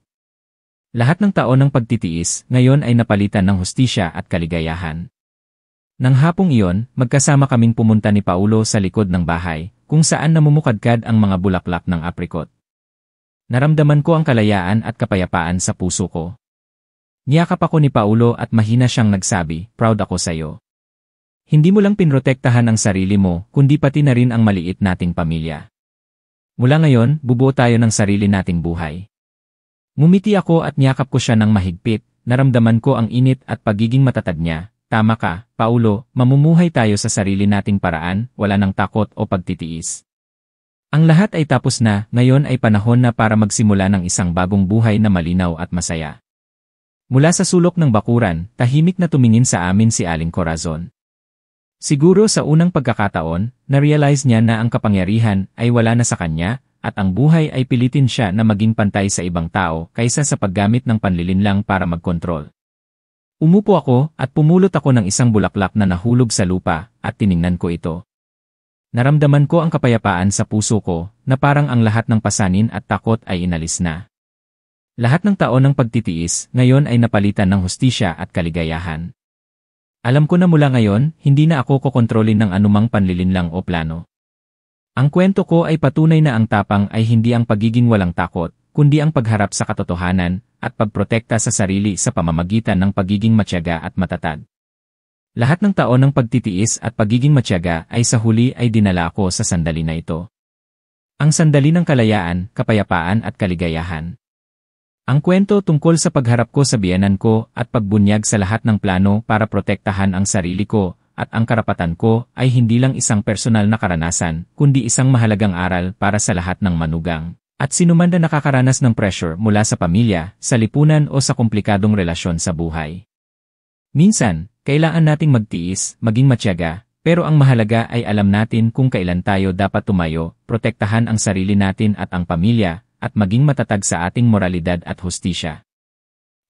Lahat ng taon ng pagtitiis, ngayon ay napalitan ng hustisya at kaligayahan. Nang hapong iyon, magkasama kaming pumunta ni Paulo sa likod ng bahay, kung saan namumukadkad ang mga bulaklak ng aprikot. Naramdaman ko ang kalayaan at kapayapaan sa puso ko. Niyakap ako ni Paulo at mahina siyang nagsabi, proud ako sa iyo. Hindi mo lang pinrotektahan ang sarili mo, kundi pati na rin ang maliit nating pamilya. Mula ngayon, bubuo tayo ng sarili nating buhay. Ngumiti ako at niyakap ko siya ng mahigpit, naramdaman ko ang init at pagiging matatag niya. Tama ka, Paulo, mamumuhay tayo sa sarili nating paraan, wala ng takot o pagtitiis. Ang lahat ay tapos na, ngayon ay panahon na para magsimula ng isang bagong buhay na malinaw at masaya. Mula sa sulok ng bakuran, tahimik na tumingin sa amin si Aling Corazon. Siguro sa unang pagkakataon, na-realize niya na ang kapangyarihan ay wala na sa kanya, at ang buhay ay pilitin siya na maging pantay sa ibang tao kaysa sa paggamit ng panlilinlang para magkontrol. Umupo ako at pumulot ako ng isang bulaklak na nahulog sa lupa at tiningnan ko ito. Naramdaman ko ang kapayapaan sa puso ko na parang ang lahat ng pasanin at takot ay inalis na. Lahat ng taon ng pagtitiis ngayon ay napalitan ng hustisya at kaligayahan. Alam ko na mula ngayon, hindi na ako kokontrolin ng anumang panlilinlang o plano. Ang kwento ko ay patunay na ang tapang ay hindi ang pagiging walang takot, kundi ang pagharap sa katotohanan at pagprotekta sa sarili sa pamamagitan ng pagiging matyaga at matatag. Lahat ng taon ng pagtitiis at pagiging matyaga ay sa huli ay dinala ko sa sandali na ito. Ang sandali ng kalayaan, kapayapaan at kaligayahan. Ang kwento tungkol sa pagharap ko sa biyenan ko at pagbunyag sa lahat ng plano para protektahan ang sarili ko at ang karapatan ko ay hindi lang isang personal na karanasan, kundi isang mahalagang aral para sa lahat ng manugang. At sinuman na nakakaranas ng pressure mula sa pamilya, sa lipunan o sa komplikadong relasyon sa buhay. Minsan, kailangan nating magtiis, maging matyaga, pero ang mahalaga ay alam natin kung kailan tayo dapat tumayo, protektahan ang sarili natin at ang pamilya, at maging matatag sa ating moralidad at hustisya.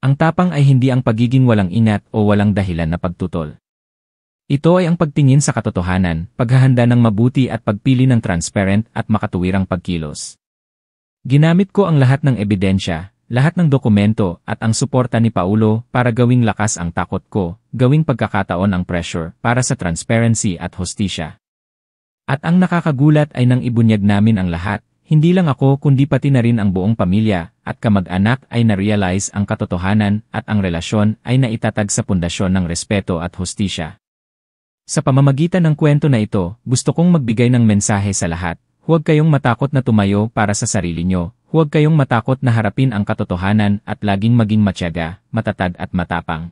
Ang tapang ay hindi ang pagiging walang ingat o walang dahilan na pagtutol. Ito ay ang pagtingin sa katotohanan, paghahanda ng mabuti at pagpili ng transparent at makatuwirang pagkilos. Ginamit ko ang lahat ng ebidensya, lahat ng dokumento at ang suporta ni Paulo para gawing lakas ang takot ko, gawing pagkakataon ang pressure para sa transparency at hostisya. At ang nakakagulat ay nang ibunyag namin ang lahat, hindi lang ako kundi pati na rin ang buong pamilya at kamag-anak ay na-realize ang katotohanan at ang relasyon ay naitatag sa pundasyon ng respeto at hostisya. Sa pamamagitan ng kwento na ito, gusto kong magbigay ng mensahe sa lahat. Huwag kayong matakot na tumayo para sa sarili nyo, huwag kayong matakot na harapin ang katotohanan at laging maging matyaga, matatag at matapang.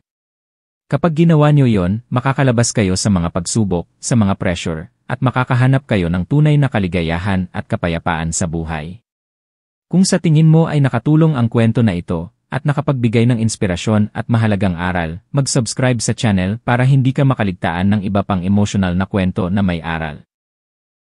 Kapag ginawa nyo yon, makakalabas kayo sa mga pagsubok, sa mga pressure, at makakahanap kayo ng tunay na kaligayahan at kapayapaan sa buhay. Kung sa tingin mo ay nakatulong ang kwento na ito, at nakapagbigay ng inspirasyon at mahalagang aral, mag-subscribe sa channel para hindi ka makaligtaan ng iba pang emotional na kwento na may aral.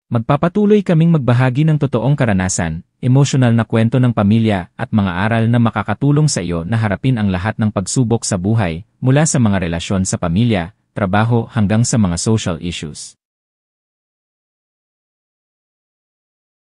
Magpapatuloy kaming magbahagi ng totoong karanasan, emosyonal na kwento ng pamilya at mga aral na makakatulong sa iyo na harapin ang lahat ng pagsubok sa buhay, mula sa mga relasyon sa pamilya, trabaho hanggang sa mga social issues.